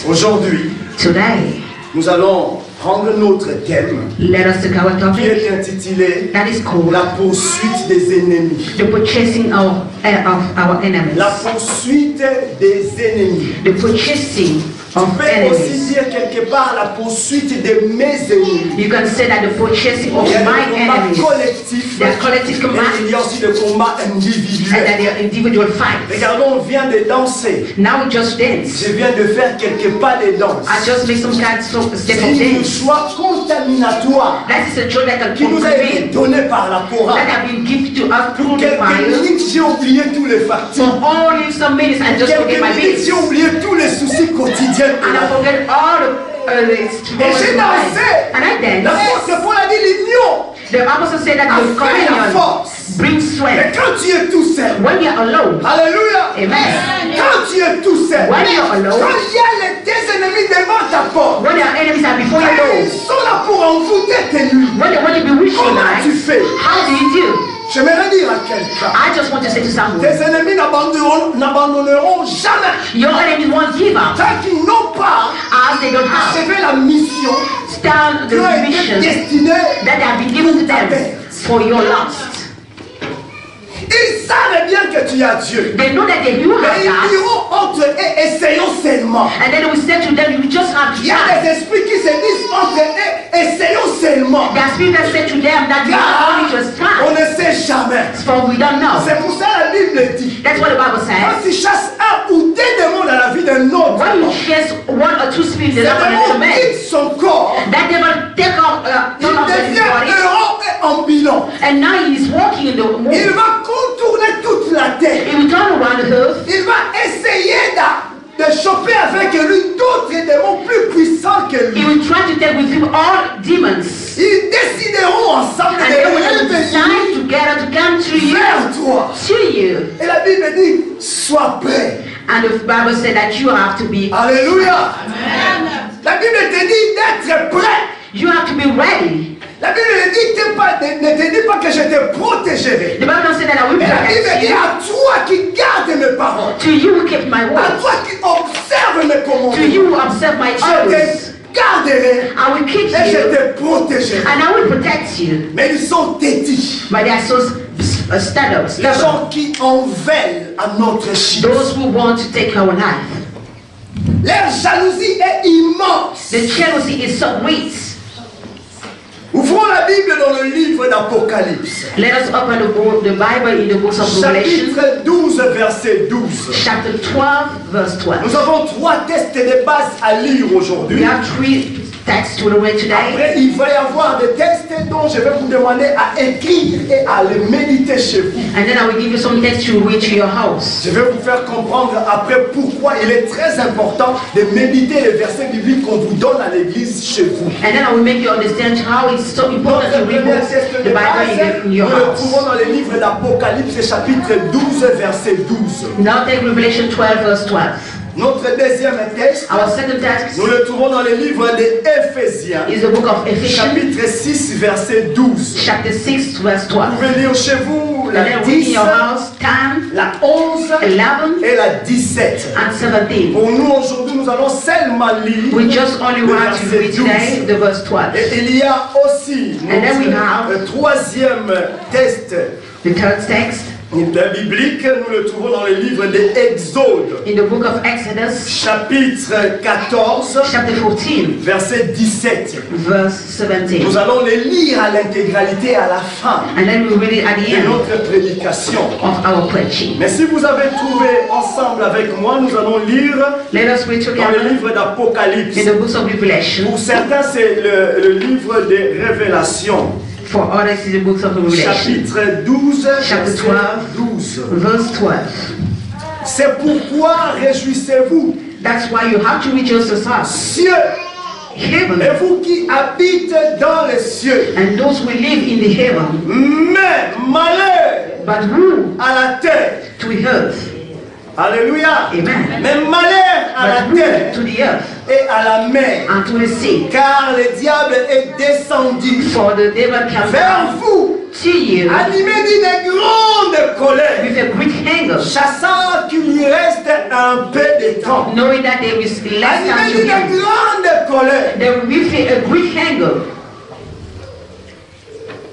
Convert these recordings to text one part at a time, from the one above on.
Aujourd'hui, today, nous allons prendre notre thème let us take our qui topic est intitulé that is called La poursuite des ennemis. the purchasing of our enemies. La poursuite des ennemis. The purchasing Tu of peux aussi enemies. dire quelque part la poursuite de mes ennemis. You can say that the purchasing of Il y a my le combat enemies. collectif There are collective et commands il y a aussi le combat and individuel. that there are individual fights. Regardons, on vient de danser. Now we just dance. Je viens de faire quelques pas de danse. I just make some kind of step of C'est une dance. joie contaminatoire That is a joy that can qui nous a été contribute. donnée par la That Torah. have been given to us through Pour the quelques fire. minutes, j'ai oublié tous les factures. For only some minutes, I just forget Quelques my minutes, bills. j'ai oublié tous les soucis quotidiens. And I forget all the Et j'ai dansé. and I La dance. force, Paul a dit l'union. The apostle said that A the fait la communion force. brings Mais strength. quand tu es tout seul, When you're alone, alléluia. amen. Quand tu es tout seul, When you're quand alone, il y a tes ennemis devant ta porte, when your enemies are before your ils door, sont là pour envoûter tes nuits. when they want to bewitch your Comment tu life, fais? how do you do? J'aimerais dire à quelqu'un, I just want to say to someone, tes ennemis n'abandonneront jamais your enemies won't give up tant qu'ils n'ont pas as they don't have achevé la mission stand qui the a été mission destinée. that have been given to them for your lust. Ils savent bien que tu as Dieu. They know that they do Mais have ils that, diront entre eux, essayons seulement. and then we say to them, you just have to Il y a try. des esprits qui se disent entre eux, essayons seulement. Their spirit that said to them that you Car only just on try, ne sait jamais. for we don't know. C'est pour ça la Bible dit. That's what the Bible Quand says. tu chasses un ou des démons dans la vie d'un autre, When you chase one or two spirits ces that are in démons a man, quittent son corps, that devil take off, il turn off his devient body, errant et ambulant. and now he is walking in the Il moon. va contourner toute la terre. He will turn around the earth. Il va essayer de choper avec lui d'autres démons plus puissants que He lui. will try to take with him all demons, Ils décideront ensemble and they will de venir decide together to come to you, vers toi. to you. Et la Bible dit, sois prêt. And the Bible said that you have to be, Alléluia. La Bible te dit d'être prêt. you have to be ready. La Bible ne te dit pas que je te protégerai. The Bible don't say that I will Mais la Bible protect dit you. à toi qui garde mes paroles, To you who keep my à word. toi qui observe mes To commandements, you who observe my je truths. te garderai I will keep et je you te protégerai. and I will protect you. Mais ils sont têtus. But they are so stubborn. Les gens qui en veulent à notre chute. Those who want to take our life. Leur jalousie est immense. The jealousy is so great. Ouvrons la Bible dans le livre d'Apocalypse. Let us open the Bible in the books of Revelation, Chapitre 12, verset 12. chapter 12, verse 12. Nous avons trois tests de base à lire We aujourd'hui. have three texts to read today. Après, il va y avoir des textes dont je vais vous demander à écrire et à les méditer chez vous. And then I will give you some texts to read to your house. Je vais vous faire comprendre après pourquoi il est très important de méditer les versets bibliques qu'on vous donne à l'église chez vous. And then I will make you understand how it's so important Notre to read premier texte the de Bible base, in nous your le house. trouvons dans le livre d'Apocalypse, chapitre 12, verset 12. Now take Revelation 12, verse 12. Notre deuxième texte, Our second text nous le trouvons dans le livre d'Éphésiens, is the book of Ephesians, chapitre 6, verset 12. chapter 6, verse 12. Vous pouvez lire chez vous And la then read in 10, your house 10, la 11 11, et la 17. and 17. Pour nous aujourd'hui, nous allons seulement lire We just only le want to verset read today 12. the verse 12. Et il y a aussi And then we have notre troisième test the third text biblique, nous le trouvons dans le livre d'Exode, in the book of Exodus, chapitre 14, chapter 14, verset 17. verse 17. Nous allons les lire à l'intégralité à la fin And then we read it at the de end notre prédication. of our preaching. Mais si vous avez trouvé ensemble avec moi, nous allons lire Let us read dans le together livre d'Apocalypse. in the books of Revelation. Pour certains, c'est le livre des Révélations. For others, is the books of Revelation, Chapitre 12, Chapter verset 12. 12. verse 12. C'est pourquoi réjouissez-vous, That's why you have to rejoice yourself. cieux, Heaven, et vous qui habitez dans les cieux. and those who live in the heaven, Mais malheur but who à la terre. to the earth. Alléluia. Amen. Mais malheur à la But terre who to the earth et à la mer. and to the sea. Car le diable est descendu For the devil comes vers down vous to you animé d'une grande colère, with a great anger, chassant qu'il lui reste un peu de temps. knowing that there is less time Animé to d'une him. grande colère. Then with a great anger,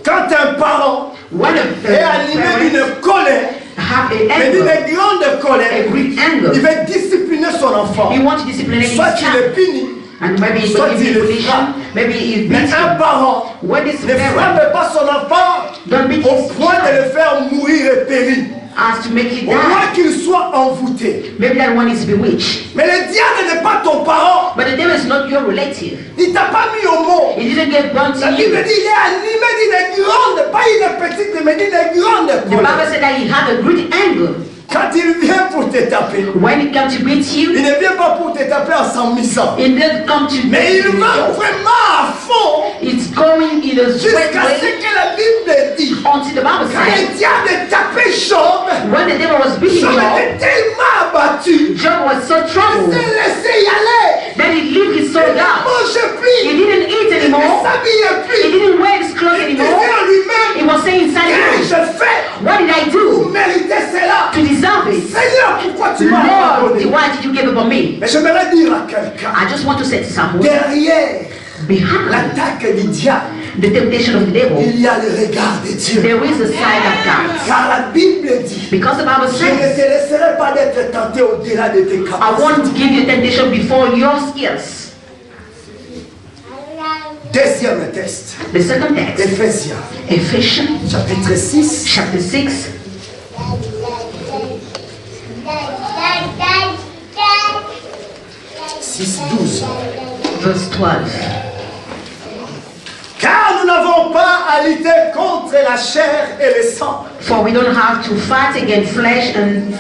Quand un parent one of the est animé parents d'une colère, have a mais anger, d'une grande colère, a great anger. il va discipliner son enfant. He wants to discipline his Soit il child. est puni, And maybe he's soit going il to est be frappe. maybe he's Mais beaten. un parent When this ne parent frappe pas son enfant don't beat au his point de child le faire mourir et périr, as to make it au moins die, qu'il soit envoûté. maybe that one is bewitched. Mais le diable n'est pas ton parent. But the devil is not your relative. Il t'a pas mis au mot. He didn't get born La to Bible you. dit il est animé d'une grande, pas une petite, mais d'une grande The colère. Bible said that he had a great anger. Quand il vient pour te taper, When it comes to beat il you, ne vient pas pour te taper en s'emmissant. it doesn't come to Mais il beat va you. vraiment à fond It's going in a sweat jusqu'à ce way que la Bible dit. until the Bible Quand says le diable tapait Job, when the devil was beating Job Job, était tellement abattu. Job was so Il troubled s'est laissé y aller. that he lived his soul Il ne down. mangeait He plus. didn't eat Il ne anymore. s'habillait He plus. didn't wear his clothes Il disait anymore. en lui-même, He was saying inside qu'ai-je him, fait what did I pour do mériter cela? to deserve it? Seigneur, pourquoi tu m'as Lord, abandonné? why did you give up on me? Mais j'aimerais dire à quelqu'un, I just want to say to someone, derrière behind l'attaque du diable, the temptation of the devil, il y a le regard de Dieu. there is a side of God. Car la Bible dit, Because the Bible je ne says, te laisserai pas d'être tenté au-delà de tes I capacités. won't give you temptation before your skills. Deuxième test, The second text, Éphésiens, Ephesians chapitre 6, chapter 6, 6, 12. verse 12. Car nous n'avons pas à lutter contre la chair et le sang, For we don't have to fight against flesh and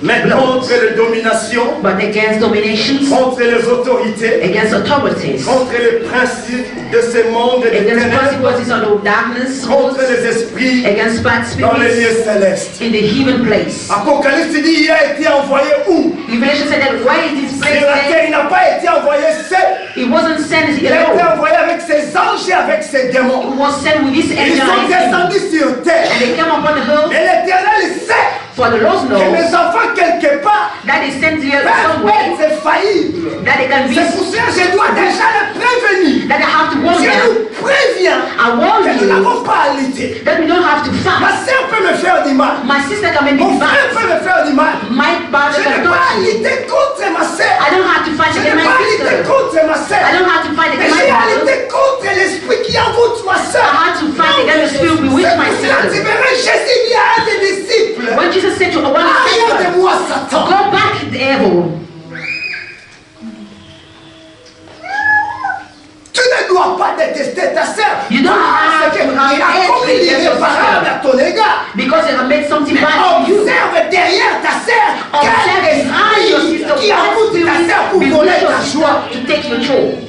mais contre les dominations, but against dominations, contre les autorités, against authorities, contre les principes de ce monde et des against ténèbres, principalities of darkness, contre les esprits against bad dans les lieux spirits célestes. in the heathen place. Apocalypse dit, il a été envoyé où? Revelation said that why is this place Sur la there? terre, il n'a pas été envoyé seul. It wasn't sent Il a été alone. envoyé avec ses anges et avec ses démons. It was sent with this Ils angel sont and his demons. descendus sur terre. And they came upon the hill Et l'Éternel sait for the Lord que knows mes enfants, quelque part, that they sent here peuvent somewhere être faillibles. that they can be, C'est pour ça que je dois déjà les prévenir. that I have to warn Je them. nous préviens I warn que nous you n'avons pas à lutter. that we don't have to Ma fight. soeur peut me faire du mal. My sister can make Mon me frère fight. peut me faire du mal. My brother Je can n'ai pas à touch you. lutter contre ma soeur. I don't have to fight Je against n'ai my pas à lutter sister. contre ma soeur. I don't have to fight Mais against my j'ai à brother. lutter contre l'esprit qui envoûte ma I soeur. had to fight against the spirit bewitch C'est my pour cela que tu sister. verras Jésus dit à un des disciples, When Jesus said to one of his arrière de disciples, moi Satan. go back, devil. Tu ne dois pas détester ta soeur. You don't have to have Il a hatred commis against your l'irréparable sister à ton égard. because they have made something bad to you. Observe derrière ta soeur Observe quel behind your esprit sister qui envoûte ta soeur pour bewitch voler your ta sister joie. to take your throne.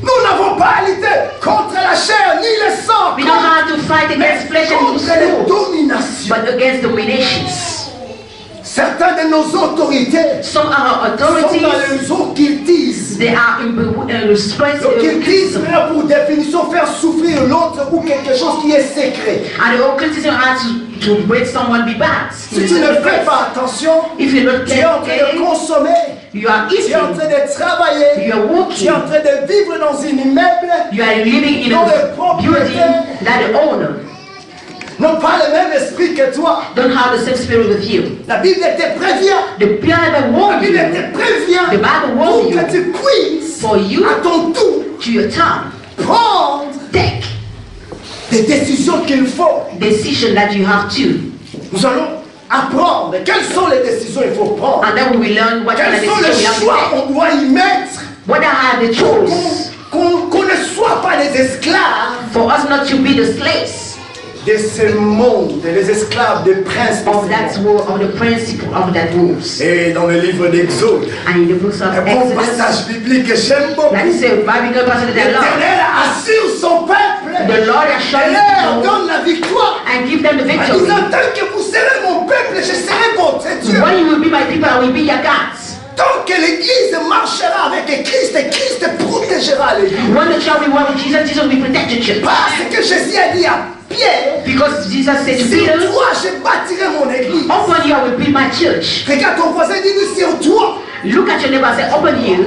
Nous n'avons pas à lutter contre la chair ni le sang, We don't have to fight mais against flesh and contre les blood, dominations. but against dominations. Certains de nos autorités Some are sont dans authorities, les occultismes. they are in spread L'occultisme est pour définition faire souffrir l'autre ou quelque chose qui est secret. and the occultism are to make someone be bad. Si tu ne fais pas attention, If you don't tu es en train de care, consommer, you are tu es en eating, train de travailler, you are tu walking, es en train de vivre dans un immeuble, you are living in a building that the owner n'ont pas le même esprit que toi. don't have the same spirit with you. La Bible te prévient. The Bible La warns Bible you te prévient The Bible pour warns you que tu puisses for you à ton tour to your time. prendre Take des décisions qu'il faut. decision that you have to, Nous allons apprendre quelles sont les décisions qu'il faut prendre. and then we will learn what kind of Quels sont decision we les have to choix take. qu'on doit y mettre. What are the choice Qu'on ne soit pas des esclaves for us not to be the slaves de ce monde, les esclaves des princes. de of ce that monde. world, of the principle of that rules? Et dans le livre d'Exode, And in the books of un bon Exodus, passage biblique que j'aime beaucoup. that is a biblical passage that I love. L'Éternel assure son peuple The Lord et assures leur you donne la victoire. and give them the En victory. disant, tant que vous serez mon peuple, je serai votre Dieu. When you will be my people, I will be your gods. tant que l'Église marchera avec Christ, et Christ protégera l'Église. When the church will walk with Jesus, Jesus will protect the church. Parce que Jésus a dit à Pierre, Because Jesus said to sur Peter, toi je bâtirai mon Église. upon you I will build my church. Regarde ton voisin, dis-lui sur toi. Look at your neighbor and say, upon you.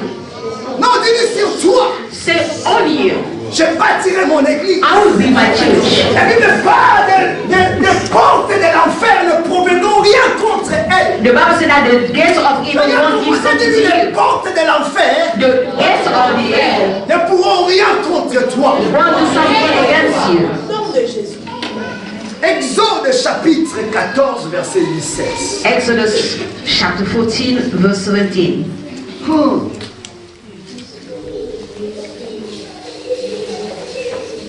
Non, dis-lui sur toi. Say, on you. Je bâtirai mon Église. I will build my church. La Bible parle des portes de l'enfer ne provenons rien contre elle. The Bible said that the gates of evil Regarde won't ton give voisin, something dis-lui to les you. portes de l'enfer The gates of the evil ne pourront rien contre toi. won't do something against you. Exode chapitre 14 verset 16. Exodus chapter 14 verse 17.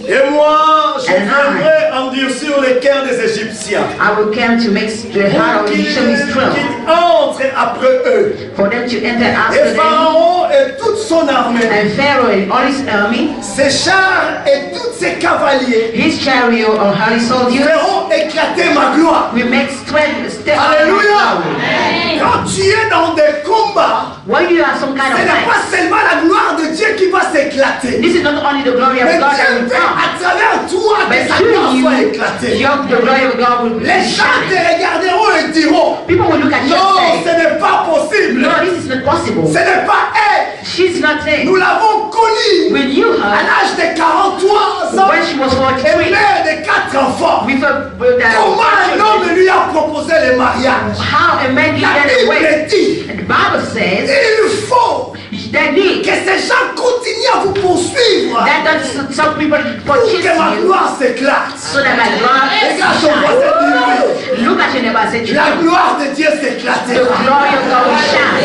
Et moi, je viendrai endurcir le cœur des Égyptiens. I will come to make the heart of the Egyptians strong, Qu'ils entrent après eux. for them to enter Et after them. Pharaon et toute son armée, And Pharaoh and all his army, ses chars et tous ses cavaliers his chariot or holy soldiers, feront éclater ma gloire. will make strength step up. Alléluia. Quand tu es dans des combats, When you have some kind ce of n'est pas fight, seulement la gloire de Dieu qui va s'éclater. this is not only the glory of Mais God that Dieu will fait come, à travers toi que but sa gloire through soit you, éclatée. the glory of God will Les gens te shine. regarderont et diront, People will look at you non, and ce say, n'est pas possible. no, this is not possible. Ce n'est pas elle. She's not there. Nous l'avons connue We knew à her l'âge de 43 ans when she was et 43 mère de 4 enfants. with Comment un homme lui a proposé le mariage? how a man La gave them away. Bible dit, And the Bible says il faut that need que ces gens continuent à vous poursuivre that some people pour purchase que ma you gloire s'éclate. so that my glory Regarde ton voisin, dis-lui, shine. Look at your neighbor and say, la the gloire de Dieu s'éclate. glory of God will shine.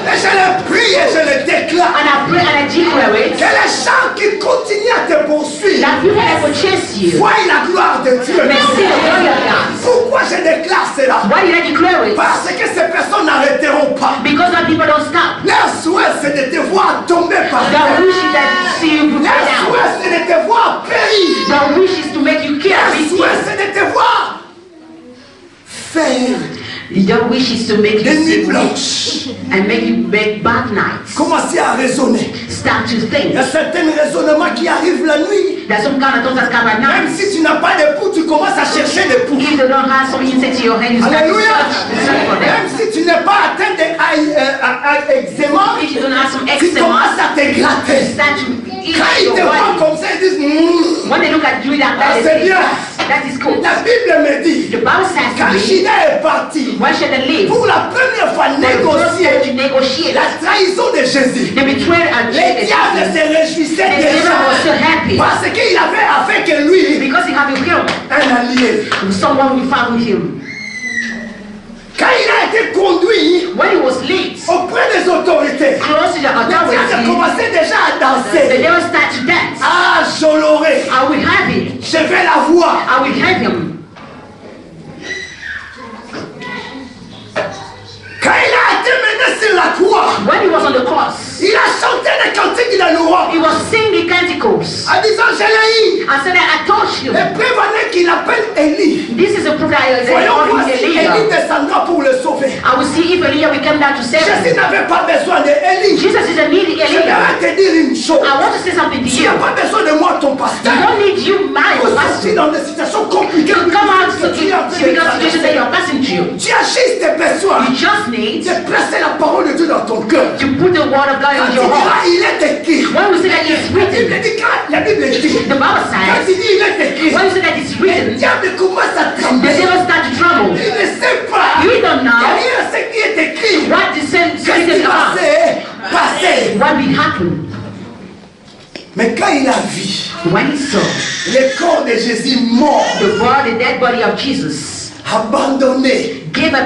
Et je le prie et je le déclare. And I pray and I declare Que it les gens qui continuent à te poursuivre that people that will chase you voient la gloire de Dieu. may see the glory of God. Pourquoi je déclare cela? Why did I declare it? Parce que ces personnes n'arrêteront pas. Because the people don't stop. Leur souhait, c'est de te voir tomber par The terre. wish is that see you Leur fall down. souhait, c'est de te voir périr. The wish is to make you kill Leur everything. souhait, c'est de te voir faire The wish is to make des you nuits sick blanches. and make you make bad nights. Commencez à raisonner. Start to Il y think. a certains raisonnements qui arrivent la nuit. There's some kind of thoughts that come at Même night. si tu n'as pas d'époux, tu commences à chercher d'époux. If you don't have some insect to your head, you start to Alléluia. search for them. Même si tu n'es pas atteint d'eczéma, If you don't have some tu eczema, commences à te you gratter. start to eat Quand ils your te voient body. comme ça, ils disent When they look at you like Ah, that, c'est they say, bien. that is cool. La Bible me dit, The Bible says quand to me, Chida est parti why should they live? pour la première fois The first time négocier to negotiate, la trahison de Jésus, they betrayed and les cheated. diables se réjouissaient The devil was so déjà happy parce qu'il avait avec lui because he had with him un allié. someone will fight with him. Quand il a été conduit When he was late, auprès des autorités, close to the le diable authority, commençait déjà à the danser. devil started to dance. Ah, je l'aurai. I will have him. Je vais la voir. I will have him. Quand il a été mené sur la croix, When he was on the cross, il a chanté des cantiques de louange he was singing canticles. en disant je l'ai eu. I said that I touched him. Et prévenez qu'il appelle Élie. This is a proof that I Voyons voir called si him Élie Elijah. descendra pour le sauver. I will see if Elijah will come down to save Jésus him. n'avait pas besoin d'Élie. Jesus is a needy Je Elijah. vais te dire une chose. I want to say something to Tu you. n'as pas besoin de moi, ton I pasteur. don't need you, my Pour pastor. sortir dans des situations compliquées. You come out que tu es en train de because situations that traverser. you're passing through. Tu agis tes besoins. You just need De placer la parole de Dieu dans ton cœur. to put the word of God Quand in tu your dis heart. là, il est écrit. When we say that it's La Bible written, dit, la Bible dit. the Bible Quand says, tu dis il est écrit, when we say that it's le written, diable commence à the trembler. devil start to tremble. Il ne sait pas. You don't know Derrière ce qui est écrit. what the Qu'est-ce qui scriptures va are, se passer? what will happen. Mais quand il a vu When he saw le corps de Jésus mort, the dead body of Jesus, abandonné, give up,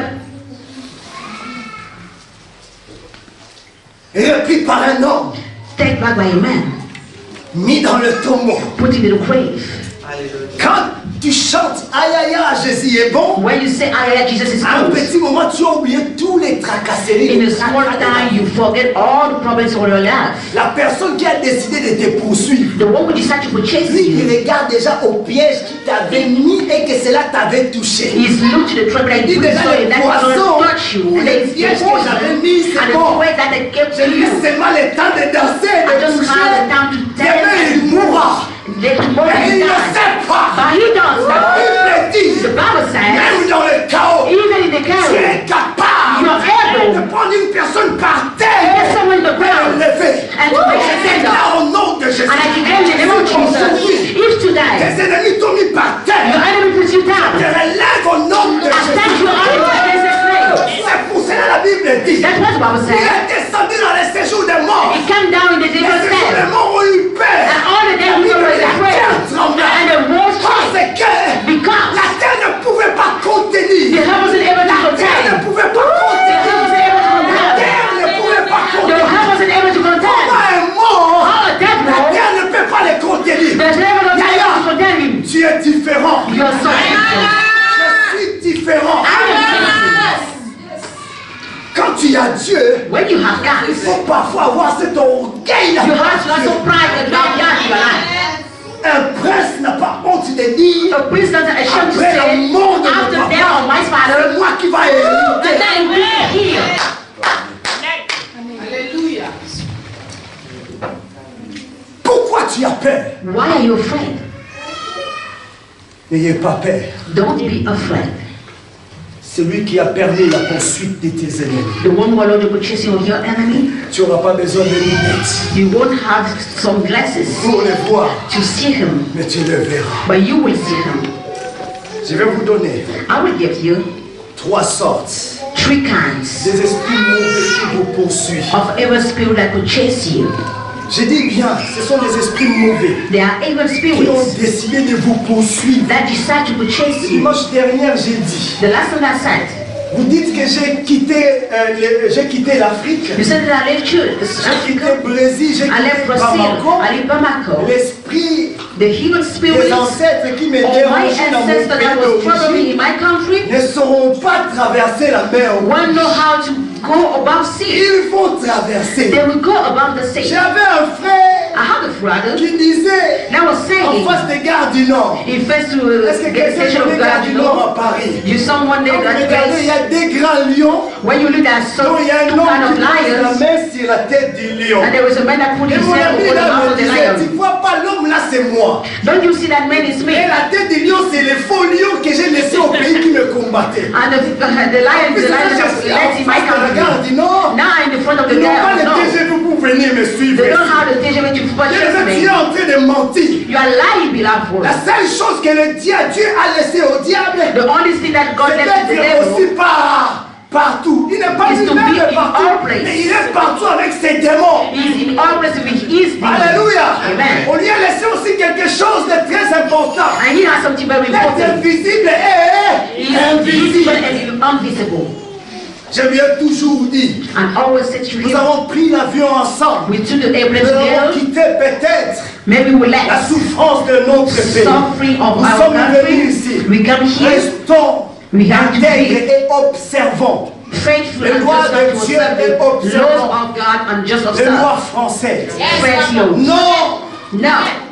repris par un homme, take back by a man, mis dans le tombeau. put in the grave. Quand tu chantes aïe aïe aïe, Jésus est bon. When you say, "I Jesus is À un good," petit moment, tu as oublié tous les tracasseries. in a small time you forget all the problems of your life. La personne qui a décidé de te poursuivre, The one who decided to chase lui, il you regarde déjà au piège qui t'avait mis et que cela t'avait touché. is look to the trouble that Il dit you déjà saw les in that poissons, will touch you, and les then pièges the que poison j'avais mis, and c'est the bon. way that they kept J'ai eu you. seulement le temps de danser, I de just toucher. had the time to tell Demain, il you. mourra. They tomorrow Mais il he ne dies. sait pas. But he does La know. Bible dit, The Bible says, même dans le chaos, even in the tu chaos, es capable you're able de prendre une personne par to terre get someone in the et ground de lever. and to make a stand up. Là, au nom de Jésus. And I declare in the name of Jesus, if today Tes ennemis t'ont mis par your terre. enemy puts you Te down, relève au nom de I stand Jésus. you up in Jesus' name. C'est pour cela la Bible dit. That's what the Bible Il says. est descendu dans les séjours des morts. It came down in the Les devil's séjours des stand. morts ont eu peur. And all the devils were afraid. And the walls Parce shook. que Because la terre ne pouvait pas the contenir. hell wasn't able to La terre contain. ne pouvait pas The contenir. hell wasn't able to La contain. terre ne pouvait pas The contenir. hell wasn't able to contain. Comment un mort, How a dead la one, terre ne peut pas les contenir. the devil wasn't able to contain him. Tu es différent. You're so different. Je suis différent. I am different. Quand tu as Dieu, When you have il God, faut parfois avoir cet orgueil là. you have to also pride and bow down in your life. Un prince n'a pas honte de dire, A priest doesn't ashamed to après la say, mort de mon after papa, death of my c'est father, moi qui va the hériter. man will be healed. Pourquoi tu as peur? Why are you afraid? N'ayez pas peur. Don't be afraid. Celui qui a permis la poursuite de tes ennemis. The one who allowed you to chase your enemy, Tu n'auras pas besoin de lunettes you won't have some glasses pour le voir, to see him, mais tu le verras. but you will see him. Je vais vous donner I will give you 3 sortes 3 kinds des esprits mauvais qui vous poursuivent. of evil spirit that could chase you. Je dis bien, ce sont des esprits mauvais They are evil qui ont spirits décidé de vous poursuivre. that decide to chase you. Dimanche dernier, j'ai dit, The last one I said, vous dites que j'ai quitté l'Afrique, you said that I left j'ai quitté Africa, le Brésil, j'ai I left quitté Brazil, Bamako. I left Bamako. L'esprit The evil des spirits ancêtres qui me of my dérangeaient dans mon ancestors that was pays troubling me d'origine in my country ne sauront pas traverser la mer. won't know how to go above sea. Ils vont traverser. They will go above the sea. J'avais un frère I had a brother qui disait that was en saying, face des gares du Nord. he first to Est-ce que the quelqu'un station connaît of les gares God, du you Nord know, à Paris? you someone there Quand vous that regardez, il y place a des grands lions. when you look at some Donc il y a un two homme kind qui of pose la lions, main sur la tête du lion. and there was a man that put Et his mon hand ami over the là mouth me of the disait, tu lion. vois pas l'homme là, c'est moi. Don't you see that man is me? Et la tête du lion, c'est les faux lions que j'ai laissés au pays qui me combattaient. And the lion Puis that je was suis led in my en face de la gare country. du Nord. Now in the front of the Ils n'ont pas guy, le no. TGV pour venir me suivre. They don't have the TGV to Et purchase le me. Dieu est en train de mentir. You are lying, beloved. La seule chose que Dieu a laissé au diable, The only thing that God c'est left to the d'être aussi devil partout. Il n'est pas is to lui-même be in partout, all places. mais il est partout avec ses démons. is in all places with his demons. Alléluia. Amen. On lui a laissé aussi quelque chose de très important. And he has something very L'être important. invisible He et is invisible invisible. and invisible. Je lui ai toujours dit, And always said to nous him, avons pris l'avion ensemble. we took the airplane Nous avons together. quitté peut-être Maybe we la left souffrance de notre pays. suffering of Nous our sommes venus country. ici. We come here. Restons We have to intègres be et observons. faithful Les and lois just de like to Dieu observe et the observons. laws of God and just Les observe. lois françaises. French laws. Non, No,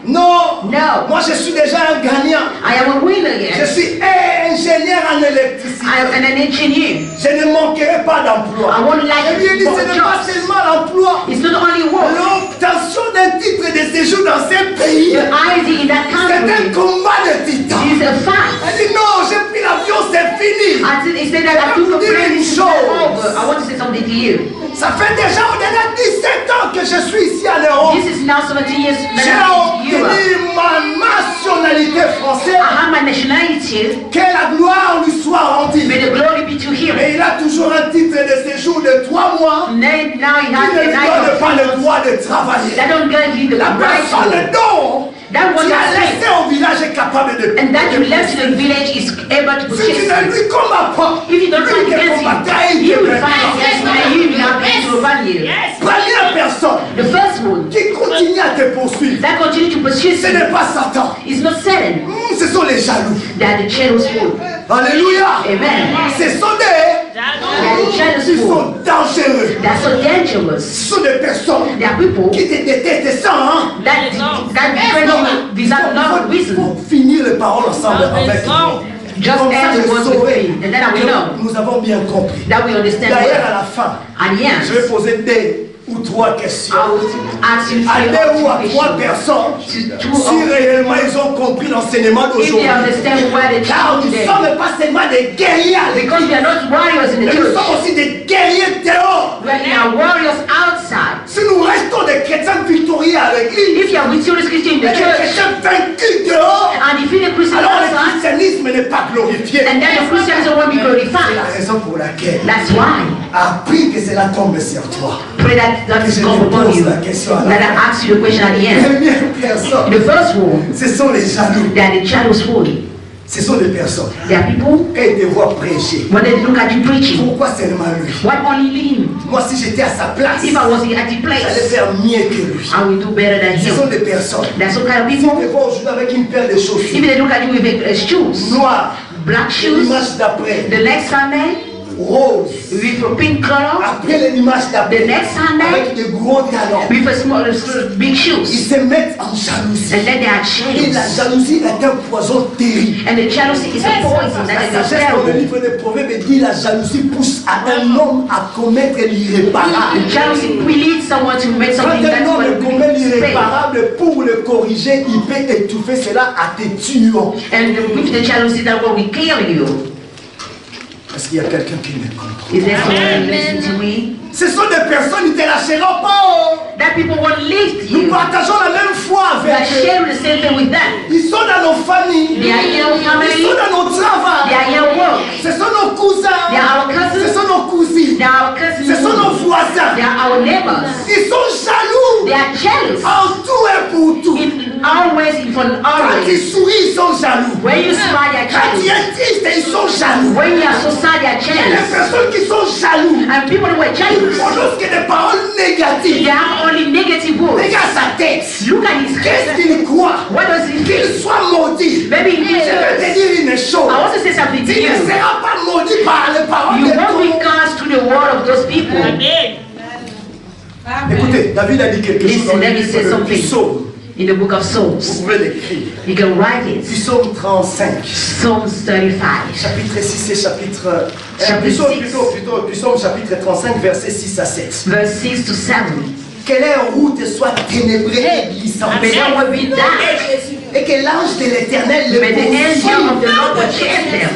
non, no. moi je suis déjà un gagnant. I am a winner Je yet. suis ingénieur en électricité. I am an engineer. Je ne manquerai pas d'emploi. I won't Je like lui ai dit, for ce n'est pas jobs. seulement l'emploi. It's not only work. L'obtention d'un titre de séjour dans ces pays, The ID in that c'est un country combat de titans. is a fight. Elle dit non, j'ai pris l'avion, c'est fini. Until he said that I took a plane, it's not over. I want to say something to you. Ça fait déjà au-delà de 17 ans que je suis ici en Europe. This is now 70 years that J'ai I'm in Europe. obtenu ma nationalité française. I have my nationality. Que la gloire lui soit rendue. May the glory be to him. Mais il a toujours un titre de séjour de 3 mois. Now he Il has ne a lui night donne of pas le freedom. droit de travailler. That don't give you the La right personne to. dont That one tu as that's laissé au village est capable de and that you left to the village is able to Si tu purchase ne you. lui combats pas, If you don't lui fight qui against combattra, him, il he te will verra. fight against you and you will have to run you. Première personne The first one qui continue à te poursuivre, that continue to pursue ce you n'est pas Satan. is not Satan. Ce sont les jaloux. That the jealous wood. Alléluia. Amen. Ce sont Ils sont dangereux. That's so dangerous. Ce sont des personnes There are people qui te détestent sans. without no reason. Pour finir les paroles ensemble avec nous. Just Comme ça, as je it was with saurai me, and then I will know nous avons bien compris. that we understand D'ailleurs, well. à la fin, At the end, je vais poser 2 ou 3 questions. I will ask you À 2 ou à 3 questions. personnes, To si réellement ils ont compris l'enseignement if they d'aujourd'hui. understand where the Car child nous ne is. sommes pas seulement des guerriers à Because l'église, we are not warriors in the mais nous church. sommes aussi des guerriers dehors. We are warriors outside. Si nous restons des chrétiens victorieux à l'église, If you are victorious Christian in et the des church chrétiens vaincus dehors, and defeated Christians alors le outside, christianisme n'est pas glorifié. and then the Christians won't be C'est la glorified. raison pour laquelle That's why. appris que cela tombe sur toi. Pray that is Je come te upon pose you. la question à That la I ask you the question at the end. première personne, The first one, ce sont les jaloux. they are the jealous wood. Ce sont des personnes. There are people, Quand ils te voient prêcher, when they look at you preaching, pourquoi seulement lui? why only him? Moi, si j'étais à sa place, If I was at the j'allais place, faire mieux que lui. I will do better than Ce sont him. des personnes. There's some kind of Ils te people, voient aujourd'hui avec une paire de chaussures if they look at you with shoes, noires, black shoes, l'image d'après, the next Sunday, rose. with a pink color, Après l'image d'après, the next Sunday, avec de gros talons. with a small, big Ils shoes, se mettent en jalousie. and then they are Et la jealous. jalousie est un poison terrible. And the jealousy is a poison La that is sagesse dans le terrible. livre des Proverbes dit la jalousie pousse à un homme à commettre l'irréparable. Jealousy will lead someone to make Quand something un that's homme going to commet be fail. l'irréparable, pour le corriger, il peut étouffer cela à te tuant. And with the jealousy that will kill you. Est-ce qu'il y a quelqu'un qui me comprend? Is there someone listening to me? Ce sont des personnes qui ne te lâcheront pas. Oh. That people won't lift Nous you. partageons la même foi We are avec eux. sharing the same thing with them. Ils sont dans nos familles. They are in your Ils family. sont dans nos They travaux. are in your work. Ce sont nos cousins. They are our Ce cousins. sont nos cousines. They are our Ce cousins. sont nos voisins. They are our neighbors. Ils sont jaloux. They are jealous. En tout et pour tout. Always, in front, Quand ils always. sourient, ils sont jaloux. When you smile, they are Quand tu jealous. es triste, ils sont jaloux. When you are so sad, they are Il y a des jealous. personnes qui sont jaloux. And people who are jealous, Lorsque des paroles they négatives. have only negative words. Regarde sa tête. Look at his Qu'est-ce face. qu'il croit? What does he Qu'il feel? soit maudit. Maybe he Je vais te feels. dire une chose. I want to say something to Tu ne you. seras pas maudit par les paroles You de won't be ton. cursed through the word of those people. Écoutez, David a dit quelque chose dans Listen, le let me say livre du something. psaume. In the book of Vous Psalms, pouvez l'écrire. you can write it. Psaume 35. Psalms 35. Chapitre 6 et chapitre... Chapitre 6. Psaume chapitre 35, versets 6 à 7. Verse 6 to 7. Que leur route soit ténébrée et glissante. May there will be that. Et que l'ange de l'éternel le May the angel of poursuive. the Lord protect them.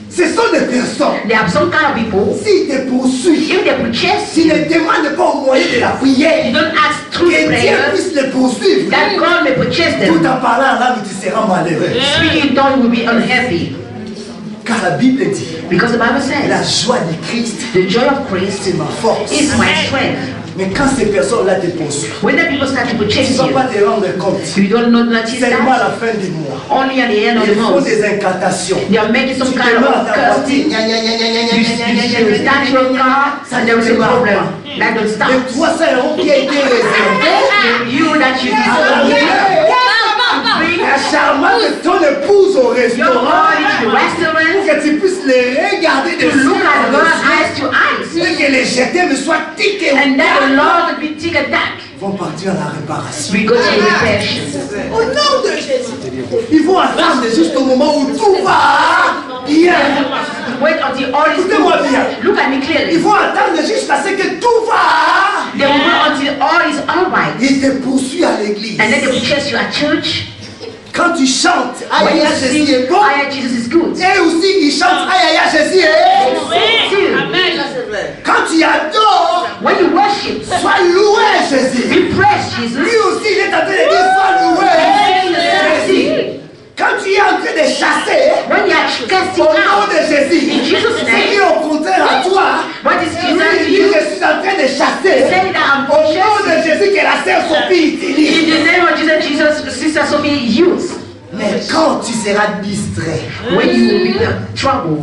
Ce sont des personnes. There are some kind of people, S'ils te poursuivent, if they protect s'ils you, ne demandent pas au moyen de la you prière, don't ask through que Dieu prayer, puisse les poursuivre. that God may protect Tout them. en parlant en langue, tu seras malheureux. Speaking in tongues will be unhappy. Car la Bible dit, Because the Bible la says, joie du Christ. the joy of Christ C'est ma force. is my strength. Mais quand ces personnes-là te poursuivent, When the people start to tu protect ne vas pas you, te rendre compte. you don't notice Seulement à that. la fin du mois. Only at the end of the Ils font month, des incantations. they are making some Tu kind te mets à of ta voiture, cursing. gna, gna, gna, gna, gna, You gna, gna, gna, gna, start your car, and there is a problem. That don't stop. Les 300 € qui a été réservé. You that you bring La charmante de ton épouse au your restaurant. body to the Pour restaurant, que tu puisses les regarder de to look at God suite. eyes to eyes, Et que les jetés me soient tiqués. and that the Lord will be take a back. Ils vont partir à la réparation. We go to the reparation. Au nom de Jésus. Ils vont attendre juste au moment où tout va bien. Wait until all is Écoutez-moi bien. good. Look at me Ils clearly. vont attendre jusqu'à ce que tout va. They will wait until all is alright. Ils te poursuivent à l'église. And then they will chase you at church. Quand tu chantes, When aïe you aïe, Jésus sing, est bon. I Jesus is good. Et aussi, ils chantent, aïe aïe, Jésus est bon. Too. Quand tu adores, When you worship, sois loué, Jésus. we praise Jesus. Lui aussi, il est en train de dire, sois loué. Jésus. Quand tu es en train de chasser, When you are casting au nom out, de Jésus, in Jesus' ce qui name, est au contraire à toi, what is lui, Jesus il to dit, you? je suis en train de chasser. Say that I'm Au nom chasing. de Jésus, que la sœur Sophie utilise. In the name of Jesus, Jesus, Sister Sophie, use. Mais quand tu seras distrait, When you will be in trouble,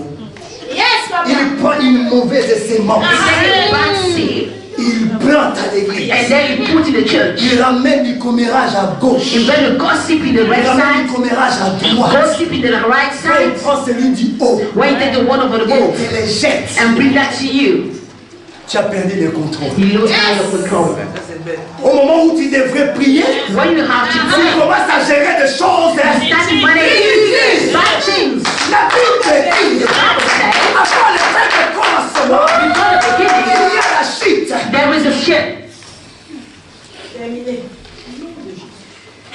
Yes, papa. il prend une mauvaise sémence. he take a bad seed Il plante à l'église. And then you put in the church. Il ramène du commérage à gauche. You bring the gossip in the Il right ramène du side. commérage à droite. Gossip in the right Quand il side. prend celui du haut, When you take the one over the boat il les jette. and bring that to you, Tu as perdu le contrôle. you lose out your control. Au moment où tu devrais prier, When you have to tu pray, commences à gérer des choses. start to manage bad things. La Bible dit, The Bible says, avant le fait de commencement, before the il beginning, y a la chute. there is a ship.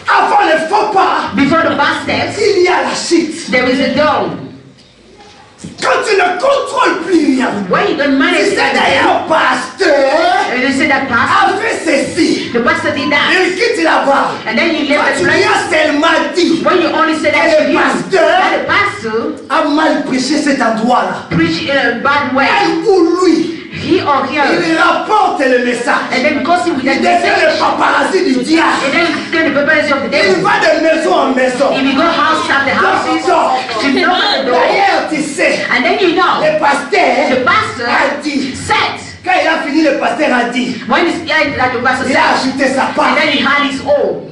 Avant le faux pas, Before the bus steps, il y a la chute. there is a dome. Quand tu ne contrôles plus rien, When you don't tu manage sais everything, d'ailleurs, pasteur and you say that a pastor, fait ceci. the pastor did that, Il quitte là-bas. and then you Quand left tu the lui place. as tellement dit, When you only say that Et to le you, pasteur that the pastor a mal prêché cet endroit-là. preach in a bad way, Elle ou lui, he or her, il rapporte le message. and then gossip with Il that devient le message, paparazzi du diable. and then get the paparazzi of the Il devil. va de maison en maison. If you go house after houses, to knock at the door, D'ailleurs, tu sais, and then you know, le pasteur the pastor a dit, said, quand il a fini, le pasteur a dit, when he said that the pastor il a said, ajouté sa part. and then he had his own.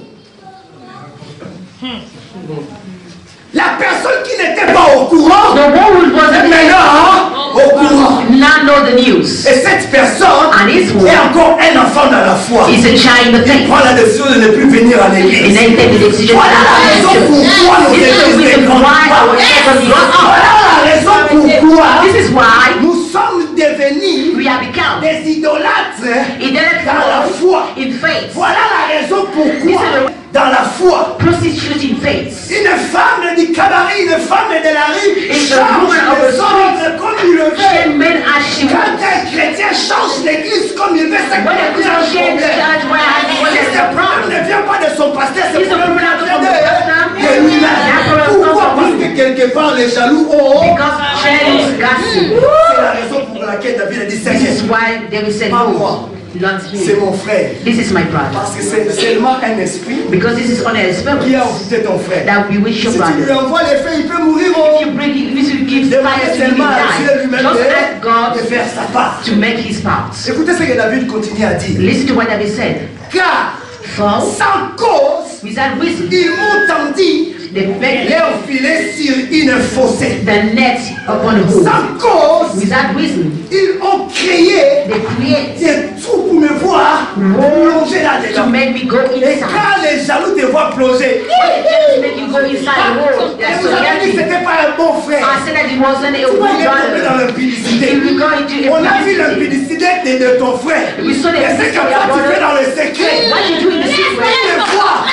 La personne qui n'était pas au courant, The one who wasn't est there maintenant au courant. now know the news. Et cette personne And this est one encore un enfant dans la foi. is a child in the Il faith. prend la décision de ne plus venir à And l'église. then take the decision to Voilà la raison not pourquoi nos This is the églises ne reason why our grandissent pas. churches grow up. Voilà la raison pourquoi This is why nous sommes devenus we have become des idolâtres dans la idolatrous foi. in faith. Voilà la raison pourquoi dans la foi, Prostitute in faith. une femme du cabaret, une femme de la rue It's a change woman of the les ordres comme il le She veut. made as she Quand wants. un chrétien change l'église comme il veut, c'est When a qu'il y a un Christian problème. church when Et there's ce a problème problem. ne vient pas de son pasteur, c'est It's a problème problem vient from the pastor. de lui-même. Pourquoi? Parce que quelque part les jaloux ont. Because jealous gossip. C'est la raison pour laquelle David a dit This is Seigneur, why David said, Pas no, moi. not c'est him. mon frère. This is my brother. Parce que c'est seulement un esprit Because this is only a spirit qui a envoûté ton frère. that will bewitch your Si tu lui brother. envoies les faits, il peut mourir. If you bring it, if you give Demandez fire to him, seulement à Dieu die. lui-même Just ask God de faire sa part. to make his part. Écoutez ce que David continue à dire. Listen to what David said. Car For sans cause, without reason, ils m'ont tendu they make leur filet sur une fossée. the net upon the hole. Sans cause, Without reason, ils ont créé they create des trous pour me voir plonger to là-dedans. make me go Et inside. quand les jaloux te voient plonger, When they just make you go inside the hole, et that's vous so avez dit que dirty. c'était pas un bon frère. I said that it wasn't a Tu vois, good il est tombé dans brother. l'impudicité. If you go into On a vu a l'impudicité de ton frère. We saw the Et c'est que toi tu fais dans le secret. what you do in the secret. Tu vois.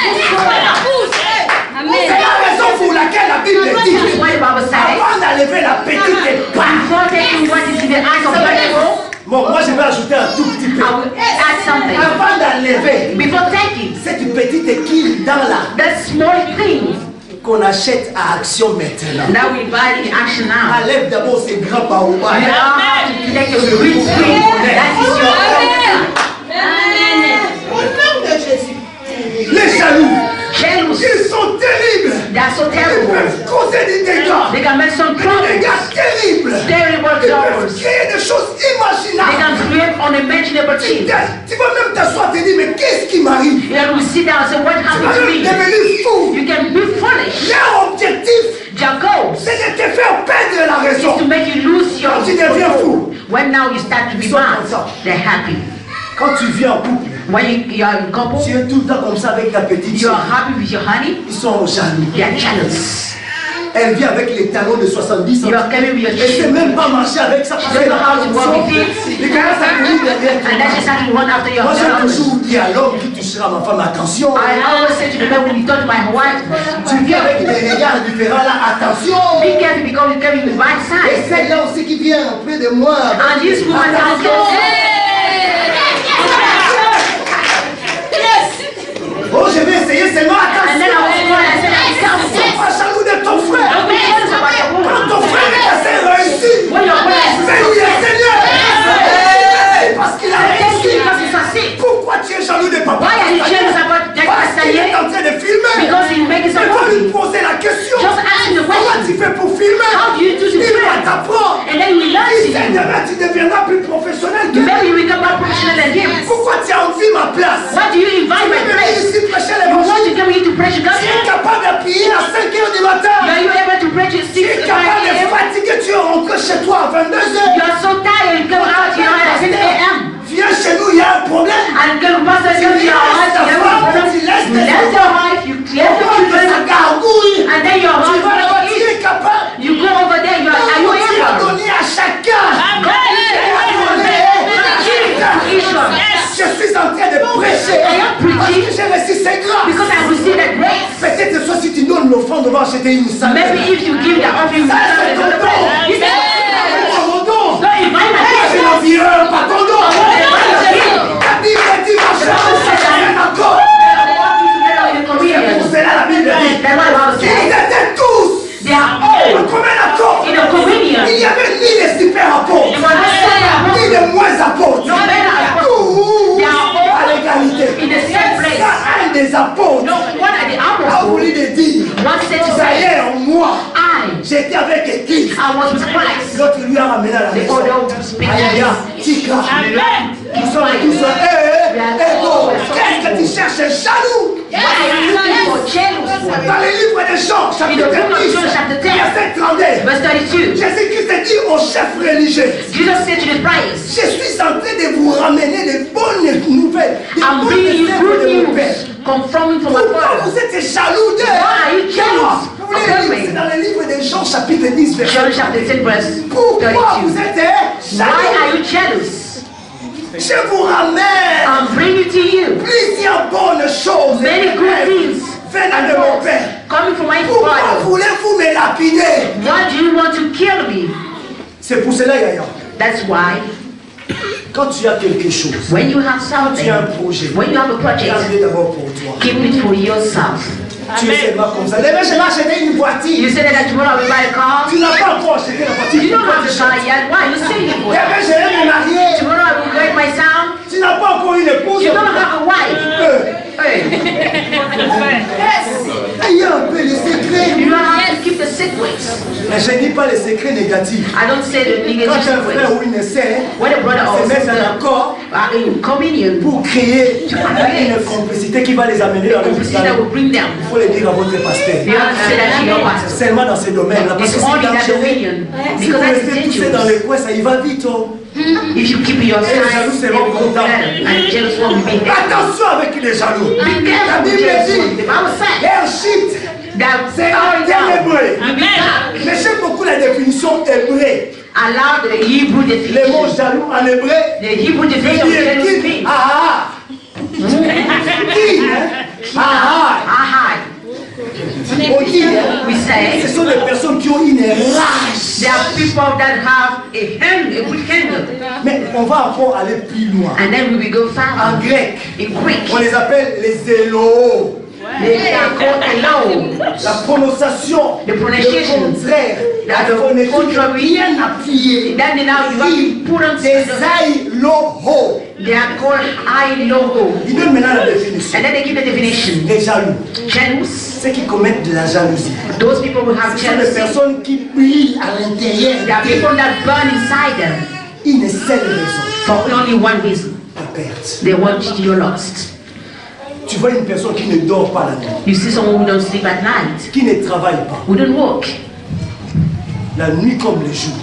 C'est la raison pour laquelle la Bible This dit is why the Bible says, avant d'enlever la petite épave. before taking what is in the eyes of the devil, Bon, moi je vais ajouter un tout petit peu. I will add something. Avant d'enlever Before taking cette petite équille dans la that small thing, qu'on achète à Action maintenant. now we buy in action now. Enlève d'abord ces grands baobabs. You now have to take a green tree. That is your Au nom de Jésus. Les jaloux, jealous. ils sont terribles. They are so Ils terrible. peuvent causer des dégâts. They can make some Des trouble. dégâts terribles. Terrible Ils peuvent troubles. créer des choses They imaginables. can create unimaginable Tu things. vas même t'asseoir et te dire, mais qu'est-ce qui m'arrive? You will sit down and say, what Tu vas happened to même me? devenir fou. You can be foolish. Leur objectif, Their goals c'est de te faire perdre la is raison. to make you lose your Quand tu deviens fou, When now you start to be Ils sont mad, contents. they're happy. quand tu vis en couple, When you are in couple, tu es tout le temps comme ça avec ta petite you soeur. are happy with your honey, Ils sont jaloux. they are jealous. Elle vit avec les talons de 70 You ans. are coming with your Elle ne sait children. même pas marcher avec ça. She doesn't know how to walk with it. Il commence à courir derrière. And then she started to run after your Moi, j'ai husband. toujours dit à l'homme qui touchera ma femme, attention. I always say to the man when you talk to my wife, Tu vis avec des regards différents là, attention. be careful because you're coming with right Et side. celle-là aussi qui vient auprès de moi. And this woman has Oh, je vais essayer seulement, and then I was attention. going and I said, be careful. Sois pas jaloux de ton frère. Don't be jealous about your Quand woman. ton frère est assez réussi, When your brother is bénis le Seigneur. Parce qu'il a thank you réussi. because he succeed. Pourquoi tu es jaloux de papa? Why are you jealous about Jack Parce qu'il est Castagne? en train de filmer. Because he's making Il some va lui money. poser la question. Just ask him the Comment question. tu fais pour filmer? How do you do to Il va film? t'apprendre. And then we learn Il to do. Seigneur, tu deviendras plus professionnel que lui. Maybe we become more professional than him. Pourquoi tu as place. What do you invite my place? Ici prêcher You want l'évangile. to come here to preach Tu es gospel? capable de prier à 5 heures du matin. Are you able to preach at Tu es 6 capable de a.m.? fatiguer, tu es rentré chez toi à 22 heures. You are so tired, you come out here at 6 a.m. Viens chez nous, il y a un problème. And come pastor comes to your house, you have a problem. You left your wife, you left the children, Ça gargouille. and then your Tu vas là-bas, husband tu es capable. you go over there, you are you Tu as able? donné à chacun. Je suis en train de prêcher. I am Parce preaching que j'ai reçu ces grâces. because I received that grace. Peut-être soit si tu donnes l'offrande, on va acheter une salle. Maybe if you give the offering, Ça, c'est ton don. you say, Mon don. don't invite my C'est friends. l'environ, pas ton don. La Bible dit, ma chère, c'est un accord. Pour cela, la Bible dit, ils étaient tous They are all en commun accord. in a communion. Il n'y avait ni les super apôtres, They were not saying ni les moins apôtres. no better apostles. Tous They are à all l'égalité. in the same place. Ça, un des apôtres No one at the a apostles. voulu le dire. One said to Ça y say, est, en moi, I j'étais avec Église. was with Christ. L'autre lui a ramené à la The maison. other speaks Alléluia. Tika. Ils sont tous égaux. Qu'est-ce que tu cherches, jaloux? What are you looking for? Jealous. Dans les livres de Jean, chapitre 10, verset 32, Verse 32. Jésus-Christ a dit aux chefs religieux, Jesus said to the priests, je suis en train de vous ramener des bonnes nouvelles, des I'm bonnes bringing you nouvelles good de mon Père. news confirming from my Pourquoi Father. vous êtes jaloux d'eux? Why are you jealous Vous voulez of lire, c'est me? dans le livre de Jean, chapitre 10, verset John chapter 10 verse Pourquoi 32. vous êtes Why jaloux? are you jealous? Je vous ramène I'm bringing to you plusieurs bonnes choses. many good things Venant de mon Père. coming from my Pourquoi Father. voulez-vous me lapider? Why do you want to kill me? C'est pour cela, Yaya. That's why Quand tu as quelque chose, when you have tu as un something, projet, when you have a project, garde-le d'abord pour toi. keep it for yourself. Tu es seulement comme ça. Demain, je vais acheter une You voiture. say that tomorrow I will buy a car. Tu n'as pas encore acheté la voiture. You don't have a car yet. Why? You say you will. Demain, je vais me marier. Tomorrow I will get my son. Tu n'as pas encore une épouse. You don't have a wife. Hey. Il y a un peu les secrets. You don't have to keep the secrets. Mais je ne dis pas les secrets négatifs. I don't say the Quand negative un frère secrets. ou une sœur When a brother or se mettent sister d'accord are in communion, pour créer une complicité qui va les amener dans le complicity that will bring them. il faut le dire à votre pasteur. You have to say that to your pastor. Seulement dans ces domaines-là. Parce que It's c'est only that dangereux. dominion. Si Because vous that's restez poussé dans dangerous. les coins, ça y va vite. Oh. If you keep your Et les jaloux side, seront contents. and jealous one will be there. Attention avec les jaloux. Be La careful with Bible jealous dit, one. The Bible said leur shit, that c'est power en down. ténébreux. Amen. Mais j'aime beaucoup la définition hébreu. Allow the Hebrew Le mot definition. jaloux en hébreu The Hebrew veut definition of dire jealous qui means ah qui ah ahai. on dit We say ce sont des personnes qui ont une rage. there are people that have a hand, a good handle. Mais on va encore aller plus loin. And then we will go En further. grec, In Greek, on les appelle les zélos. they are called alone. La prononciation, The pronunciation. le contraire, la The phonétique contrary. bien appuyée. Then now you have to put on Des aïlohos. they are called I logo. Il donne maintenant la définition. And then they give the definition. Les jaloux, Jealous. ceux qui commettent de la jalousie. Those people who have Ce sont des jealousy. personnes qui brillent à l'intérieur. There are people that burn inside them Une seule raison, for only one reason. la perte. They want you lost. Tu vois une personne qui ne dort pas la nuit, You see someone who don't sleep at night, qui ne travaille pas, who don't work, la nuit comme le jour.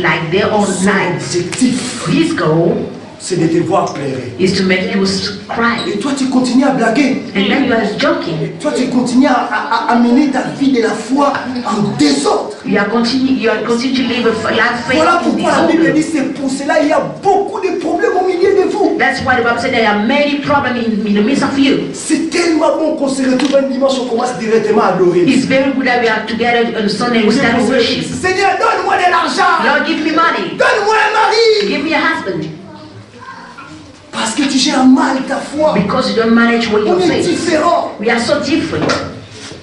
like their own Son night. objectif, His goal c'est de te voir pleurer. is to make you cry. Et toi, tu continues à blaguer. And then you are joking. Toi, tu continues à amener ta vie de la foi en désordre. You are continue to live a life faith Voilà in pourquoi la Bible disorder. dit c'est pour cela il y a beaucoup de problèmes au milieu de vous. That's why the Bible said there are many problems in the midst of you. C'est tellement bon qu'on se retrouve un dimanche, on commence directement à adorer. It's very good that we are together on Sunday and we start worship. Seigneur, donne-moi de l'argent. Lord, give me money. Donne-moi un mari. Give me a husband. Parce que tu gères mal ta foi. Because you don't manage what On you est face. différents. We are so different.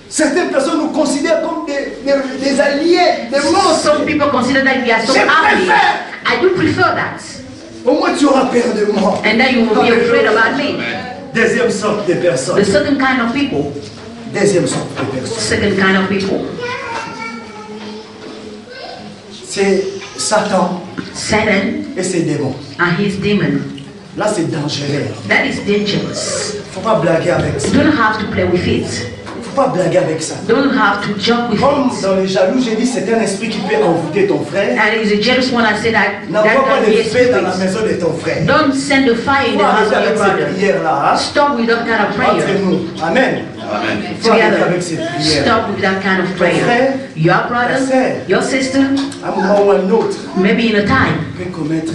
Certaines personnes nous considèrent comme des alliés, des monstres. Some people consider that we are so Je ugly. préfère. I do prefer that. Au moins tu auras peur de moi. And then you will be afraid about me. Deuxième sorte de personnes. The second kind of people. Deuxième sorte de personnes. Second kind of people. C'est Satan Satan et ses démons. and his demon. Là, c'est dangereux. That is dangerous. Faut pas blaguer avec ça. You don't have to play with it. Faut pas blaguer avec ça. Don't have to joke with Comme it. dans les jaloux, j'ai dit, c'est un esprit qui peut envoûter ton frère. And it's a jealous one. I say that N'envoie pas can be de a feu dans la spirit. maison de ton frère. Don't send the fire in the Faut house arrêter of your avec ces brother. prières-là. Hein? Stop with that kind of prayer. Entre nous. Amen. Faut arrêter Together. avec ces prières. Stop with that kind of prayer. Your brother, your sister, À un moment ou à un autre, maybe in a time, peut commettre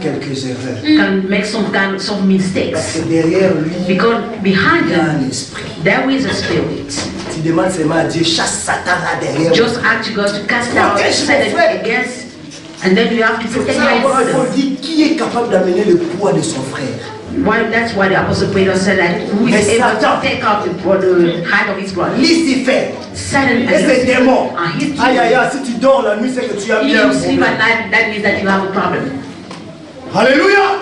quelques erreurs. can make some Parce mistakes. que derrière lui, Because behind il y a them, un esprit. there is a spirit. Tu demandes seulement à Dieu, chasse Satan là derrière. Just ask God to cast out Satan against, and then you have to C'est protect ça, your il faut brother. dire qui est capable d'amener le poids de son frère. Why? That's why the Apostle Peter said that who is Mais able Satan- to take up the hand of his brother. Lucifer, Satan et ses and démons. his Aïe aïe demons. aïe, si tu dors la nuit, c'est que tu as If bien un you sleep problème. at night, that means that you have a problem. Alléluia.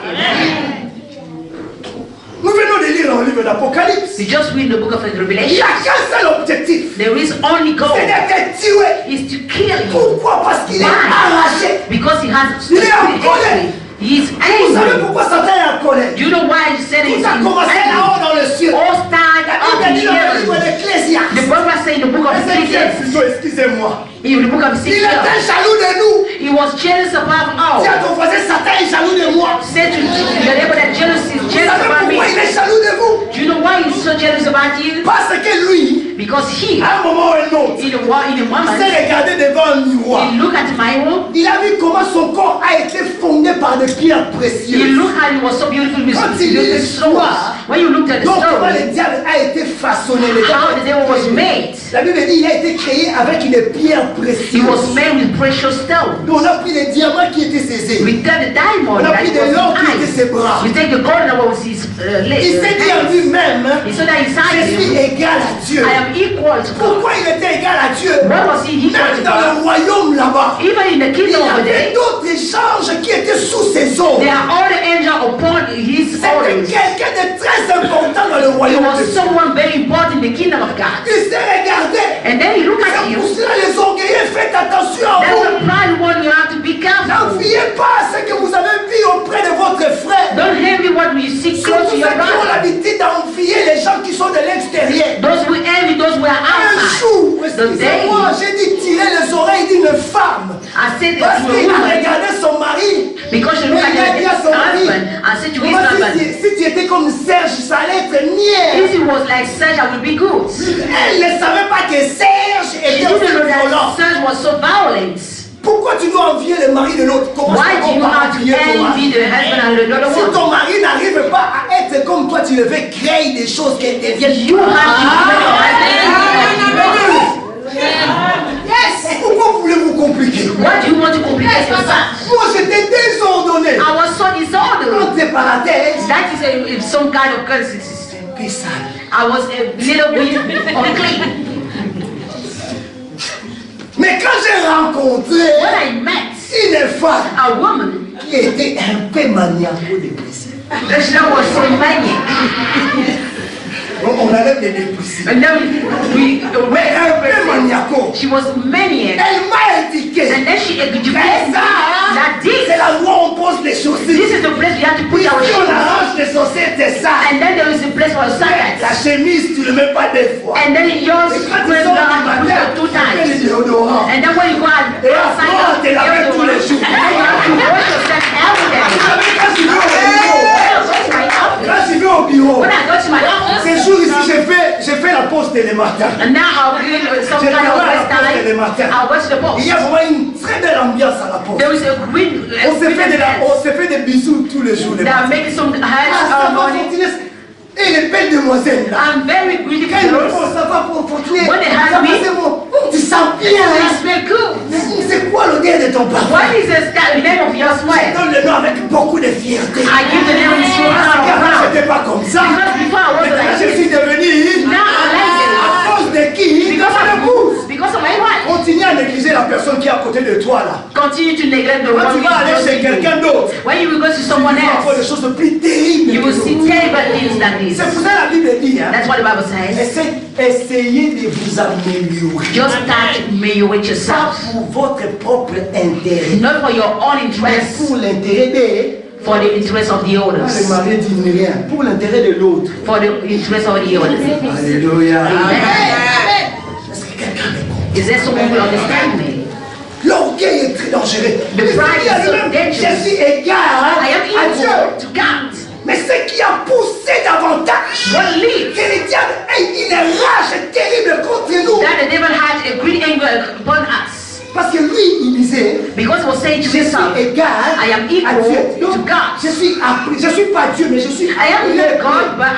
Nous venons de lire dans le livre d'Apocalypse. You just read the book of Il n'y Revelation. a qu'un seul objectif. There is only goal C'est de te tuer. is to kill you. Pourquoi? Parce qu'il est Why? arraché. Because he has Il est en colère. He is Vous savez angry. pourquoi Satan est en colère? Do you know why he said Tout he's a commencé là-haut dans le ciel. all start La up Bible in dit dans le livre here. d'Ecclésiaste. The Bible says in the book of Ézéchiel, Ezekiel, plutôt, excusez-moi. in the book of Il Ezekiel, était jaloux de nous. he was jealous above all. Dis à ton voisin, Satan est jaloux de moi. Said to your neighbor that jealous is Vous jealous savez about pourquoi il me. est jaloux de vous? Do you know why he's so jealous about you? Parce que lui, Because he, à un moment ou un autre, in a il s'est moment, regardé devant un miroir. he looked at my room. Il a vu comment son corps a été fondé par des pierres You précieuses. look how it was so beautiful with Quand il lit the stones. l'histoire, When you looked at the donc comment le stones, diable a été façonné. Le how diable the devil was made. La Bible dit qu'il a été créé avec une pierre He précieuse. was made with precious stones. Donc on a pris les diamants qui étaient ses ailes. We take the diamond On a that pris was de his l'or qui était eyes. ses bras. We take the gold that was his Il legs. s'est dit en lui-même, He said that je inside suis him, égal à Dieu. I am equal to God. Pourquoi il était égal à Dieu? Why was he equal Même to dans God? le royaume là-bas, Even in the il y kingdom over avait there, d'autres anges qui étaient sous ses ordres. there are all the angels upon his C'était orders. quelqu'un de très important dans le He royaume de was Dieu. someone very important in the kingdom of God. Il s'est regardé. And then he looked at C'est you. pour cela les orgueilleux, faites attention à That's vous. the pride one you have to be careful. N'enviez pas ce que vous avez vu auprès de votre frère. Don't envy what you see close Surtout to ceux your qui ont brother. l'habitude d'envier les gens qui sont de l'extérieur. Those who envy, those who are Un outside. jour, The day excusez-moi, j'ai dit tirer les oreilles d'une femme. I said Parce to a qu'il a woman, regardé son mari. because she Mais looked il a at dit her à son mari, husband and said to his comment husband, si tu étais comme Serge, ça allait être niais. if it was like Serge, I would be good. Elle ne savait pas que Serge She était didn't aussi know that violent. Serge was so violent. Pourquoi tu dois envier le mari de l'autre? Comment Why do you pas have to envier ton mari? envy the husband and the other Si one? ton mari n'arrive pas à être comme toi, tu le veux créer des choses qui deviennent. You have to make your husband. Yes! Pourquoi voulez-vous compliquer? What do you want to complicate yourself? Moi j'étais désordonné. Our son is older. Quand t'es parenthèse, That is some kind of curse. t'es sale. I was a little bit unclean. Mais quand j'ai rencontré When I met une femme a woman qui était un peu maniaco-dépressive, that was so maniac, on allait les dépressifs. and then we Mais un peu maniaco. she was maniac, Elle m'a indiqué. and then she Mais educated me ça, that c'est this l'endroit où on pose les chaussures. is the place we have to put Ici our on shoes, arrange les chaussettes, c'est ça. and then there is a place for a socket, La chemise, tu ne le mets pas deux fois. and then yours Et is quand tu pressed sors du down and put matin, it two tu mets le times, déodorant. and then when you go out Et outside, après, t'es lavé tous les jours. and then you have to wash yourself every day. Vous savez, quand tu vas au bureau, quand tu vas au bureau, When I go to my office, ces jours ici, j'ai fait la pause les matins. and now I'll do some Je kind of travaille à rest la poste le time. matin. I'll watch the box. Il y a vraiment une très belle ambiance à la poste. There is a green. On se fait des bisous tous les jours. They are making some Ah, hands ça va morning. continuer. Et les belles demoiselles là. I'm very Quand beautiful ils me girls. font, ça va pour continuer. When they Ça hug me, va, c'est bon. Tu sens bien. They Hein? smell good. C'est quoi l'odeur de ton parfum? What is the name of your Je sweat? donne le nom avec beaucoup de fierté. I give the name with so Parce proud. qu'avant, j'étais pas comme ça. Because before I wasn't Maintenant, like je this. suis devenu. Now I like it. À cause de qui? Because De of l'épouse. because of my wife. Continue à négliger la personne qui est à côté de toi là. Continue to neglect the Quand one tu who vas aller is chez close to quelqu'un you. d'autre, When you will go to someone tu vas voir des else, choses plus terribles. you will see terrible things than this. C'est pour ça que la Bible dit, hein, That's what the Bible says. essayez de vous améliorer. Just start to make Pas yourself. pour votre propre intérêt, Not for your own mais interest, pour l'intérêt for the interest of the Les others. maris disent rien. Pour l'intérêt de l'autre. For the interest of the others. Alléluia. Amen. Est-ce que quelqu'un me comprend? Is there someone who understands me? L'orgueil est très dangereux. The pride is so dangerous. Je suis égal I am à Dieu. equal to God. Mais ce qui a poussé davantage, What leads? que le diable ait une rage terrible contre nous. That the devil had a great anger upon us. Parce que lui, il disait, Because he was saying to je himself, suis égal I am à Dieu. equal to Donc, God. je suis pas Dieu, mais je suis I am not God, but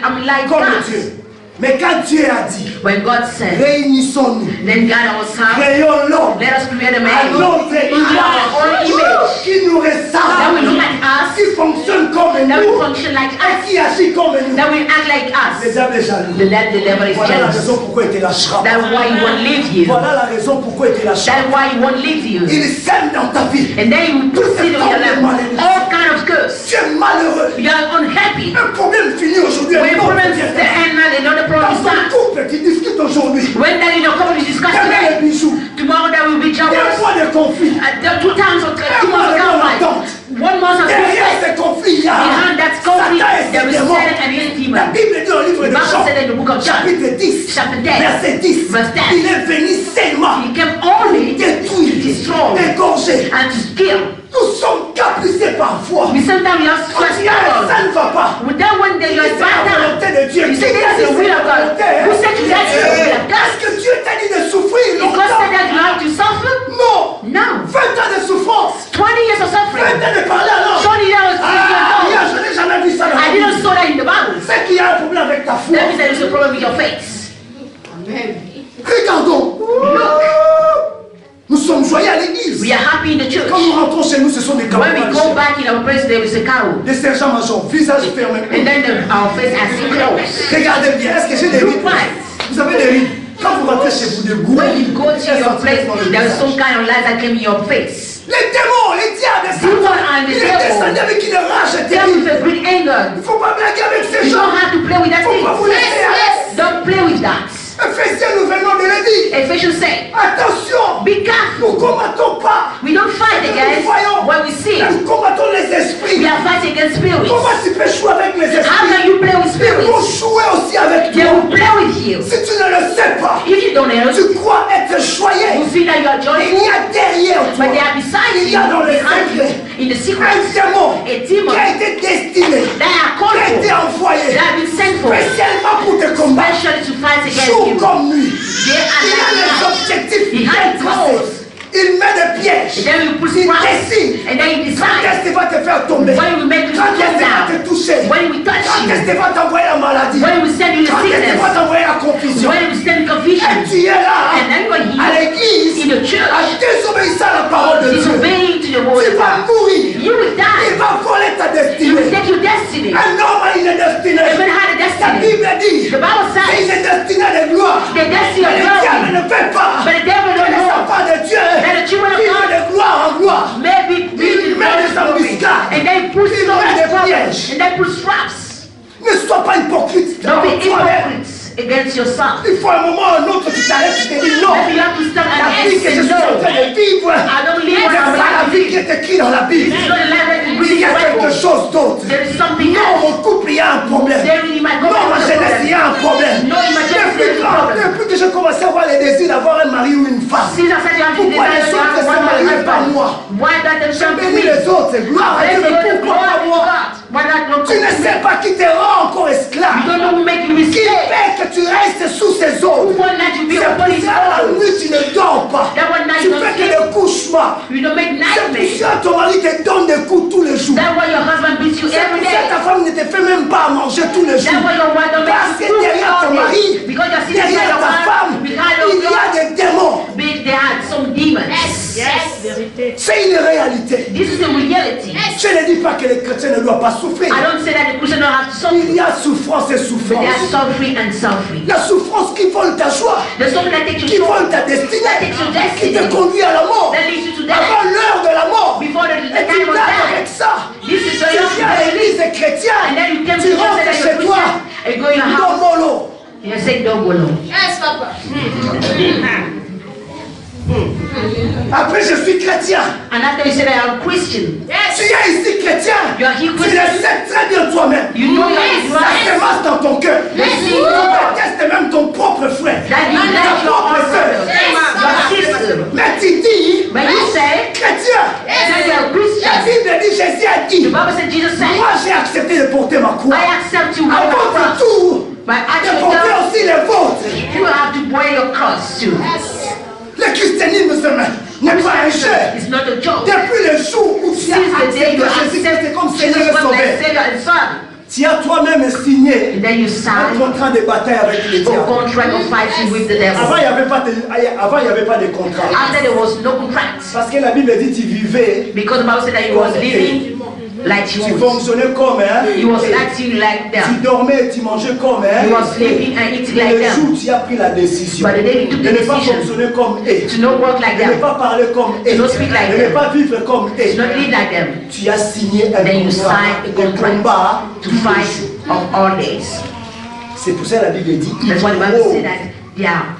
I'm like comme God. Dieu. Mais quand Dieu a dit, When God said, réunissons-nous, then God ourselves, créons l'homme let us create a à man notre in our own image qui nous that will look ressemble, like us, qui fonctionne comme that will nous, function like et us, qui agit comme nous. that will act like Le us. diable est jaloux. The devil is Voilà la jealous. raison pourquoi il te lâchera. That's why he won't leave you. Voilà la raison pourquoi il te lâchera. That's why he won't leave you. Il sème dans ta vie. And then you put it on your life. All kind of curse. Tu es malheureux. You are unhappy. Un problème fini aujourd'hui. When un autre problems vient. the end and another problem Dans un starts. couple qui discute aujourd'hui. When that in a couple is discussed Demain les today, bijoux. tomorrow there will be Des troubles. mois de conflit. There are 2 times or 2 months of conflict. 1 month of Derrière conflict. ces conflits, il y a Behind that conflict, Satan et there ses is démons. Satan and his La demon. Bible dit dans le livre The de Bible Jean, said in the book of John, chapitre 10, chapter 10, verset 10, verse 10, il est venu seulement he came only to détruire, destroy égorger. and to kill. Nous sommes capricés parfois. We sometimes we are Quand il y a un, ça ne va pas. without one day you are C'est la bad volonté down. de Dieu. You say Qui t'a that's the dit will c'est of la God. volonté? Who said to that the will of Est-ce God? que Dieu t'a dit de souffrir Because longtemps? said that you have to suffer? Non. No. 20 ans de souffrance. 20 years of 20 suffering. ans de parler à l'homme. 20 years of Ah, je suffering. n'ai jamais vu ça dans la I Bible. didn't saw that in the Bible. C'est qu'il y a un problème avec ta foi. That means there is a problem with your faith. Regardons. Nous sommes joyeux à l'église. We are happy in the church. Quand nous rentrons chez nous, ce sont des When we go camarades. back in our place, there is a cow. Des sergents-majors, visage fermé. And then our face are still closed. Regardez bien, est-ce que j'ai des rides? Vous avez des rides. Quand vous rentrez chez vous, des goûts. When you go to your place, there is some kind of light that came in your face. Les démons, les diables, Demon and the il est devil. descendu avec une rage Them terrible. with a great anger. Il ne faut pas blaguer avec ces You gens. don't have to play with that Il ne faut pas vous thing. laisser aller. Don't play with that. Ephésiens, nous venons de le dire. Ephesians say, Attention, be careful. nous ne combattons pas. We don't fight against what we see. Nous combattons les esprits. We are fighting against spirits. Comment tu peux jouer avec les How esprits? can you play with Ils vont spirits? jouer aussi avec They toi. will play with you. Si tu ne le sais pas, If you don't know, tu crois être you joyeux. feel that you are Il joyful, y a derrière toi but they are beside Il y you, a dans les behind you, secrets in the un secret. démon A qui demon a été destiné, that are qui a called été for, envoyé that have been sent for, spécialement pour te combattre. especially to fight against Jour you. comme nuit. They Il are a like les that. objectifs He bien had tracés. goals. Il met des pièges. And then you put Il traps, décide. and then you Quand decide est-ce qu'il va te faire tomber? when we make you Quand est-ce come qu'il va te down, toucher? when we touch Quand est-ce you, qu'il va t'envoyer la maladie? when we send you the Quand est-ce qu'il va sickness, t'envoyer la confusion? when we send Et confusion, tu es là and then when à you l'église in the church à désobéissir à la parole de Dieu. disobeying to the word Tu of vas God, mourir. you will Il die. va voler ta You will destinée. take your destiny. Un homme a une destinée. Everyone had a La destiny. Bible dit The Bible c'est says une destinée de gloire. the destiny Mais of le diable glory, ne fait pas. but the devil Que don't les know enfants de Dieu that the children of vivent God de gloire en gloire. maybe be Il met des embuscades. and they put Il so met much des trouble, pièges. and they put traps. Ne sois pas hypocrite. Don't be Toi-même. hypocrites against yourself. Il faut un moment ou un autre, tu t'arrêtes, tu te dis non. Maybe you have to stop La and vie que je say suis en train no. de vivre, I don't live c'est what I'm pas la vie qui like. est écrite dans la Bible. It's not a life that is Il really y a quelque Bible. chose d'autre. There is something Non, else. mon couple, il y a un problème. There in my Non, ma jeunesse, il y a un problème. No, in my jeunesse, there is a problem. Depuis que j'ai commencé à avoir les désirs d'avoir un mari ou une femme, Since I said you have to pourquoi les desire to autres ne have se one man marient pas husband, moi? why not them Je shall be bénis me? les autres, c'est gloire à Dieu, Let's go mais to pourquoi pas God. moi? Why not go Tu ne sais pas qui te rend encore You esclave. don't know who make you Qui mistake. fait que tu restes sous ses Who ordres? want that to be C'est upon pour his ça la own. nuit tu ne dors pas. That one night Tu you don't fais que sleep. des cauchemars. You don't make C'est pour nightmares. ça ton mari te donne des coups tous les jours. That's why your husband beats you C'est every pour ça day. ta femme ne te fait même pas à manger tous les That's jours. why your wife don't make Parce you que food derrière ton all mari, day. Because you're sitting derrière beside your ta femme, wife, behind il y your a des démons. They had some demons. C'est une réalité. This is a reality. Je ne dis pas que les chrétiens ne doivent pas souffrir. I don't say that the Christian don't have to suffer, Il y a souffrance et but they souffrance. are suffering and suffering. La souffrance qui vole ta joie, There's something that takes qui you vole short, ta destinée, that takes your qui destiny, te conduit à la mort. that leads you to Avant death l'heure de la mort. before the Et tu time of gardes avec death. ça. This is Tu so young. viens à l'église des And chrétiens. then you came Tu to church rentres and chez you're toi. Christian and go in your Dans house. mon lot. You say don't go alone. Yes, Papa. Après, je suis chrétien. And after you say that I'm Christian, Tu es ici chrétien. you are here Tu le Christian. sais très bien toi-même. You know that it's Ça right. semence dans ton cœur. Tu détestes même ton propre frère. That you Ta let your propre own sœur. your sister. Mais tu dis, But you say chrétien. that you're a La Christian. Bible dit, Jésus a The dit, Bible said, Jesus said, moi j'ai accepté de porter ma croix. I accept you. À votre tour, But at de your porter time, aussi les vôtres. you have to wear your cross too. Le christianisme n'est pas un jeu. It's not a joke. Depuis le jour où tu as Since the day accepté you Jésus-Christ accept comme Jesus Seigneur et Christ like Sauveur, Savior and Son, tu as toi-même signé and then you un sign contrat de bataille avec les a diables. contract of fighting with the Avant, devil. il n'y avait pas de contrat. After there was no contract, Parce que la Bible dit tu vivais, because the Bible said that he was living like tu you. fonctionnais comme He was un. acting like Tu them. dormais et tu mangeais comme He un. was sleeping and eating Et like le jour them. où tu as pris la décision But the day you took de the ne pas decision fonctionner comme eux, to not work like de ne them, pas parler comme eux, To not speak like de ne them. pas vivre comme to eux, not live like them, tu as signé un then you contrat sign a de contract combat. to fight on all days. C'est pour ça que la Bible dit il That's why the Bible faut said that they are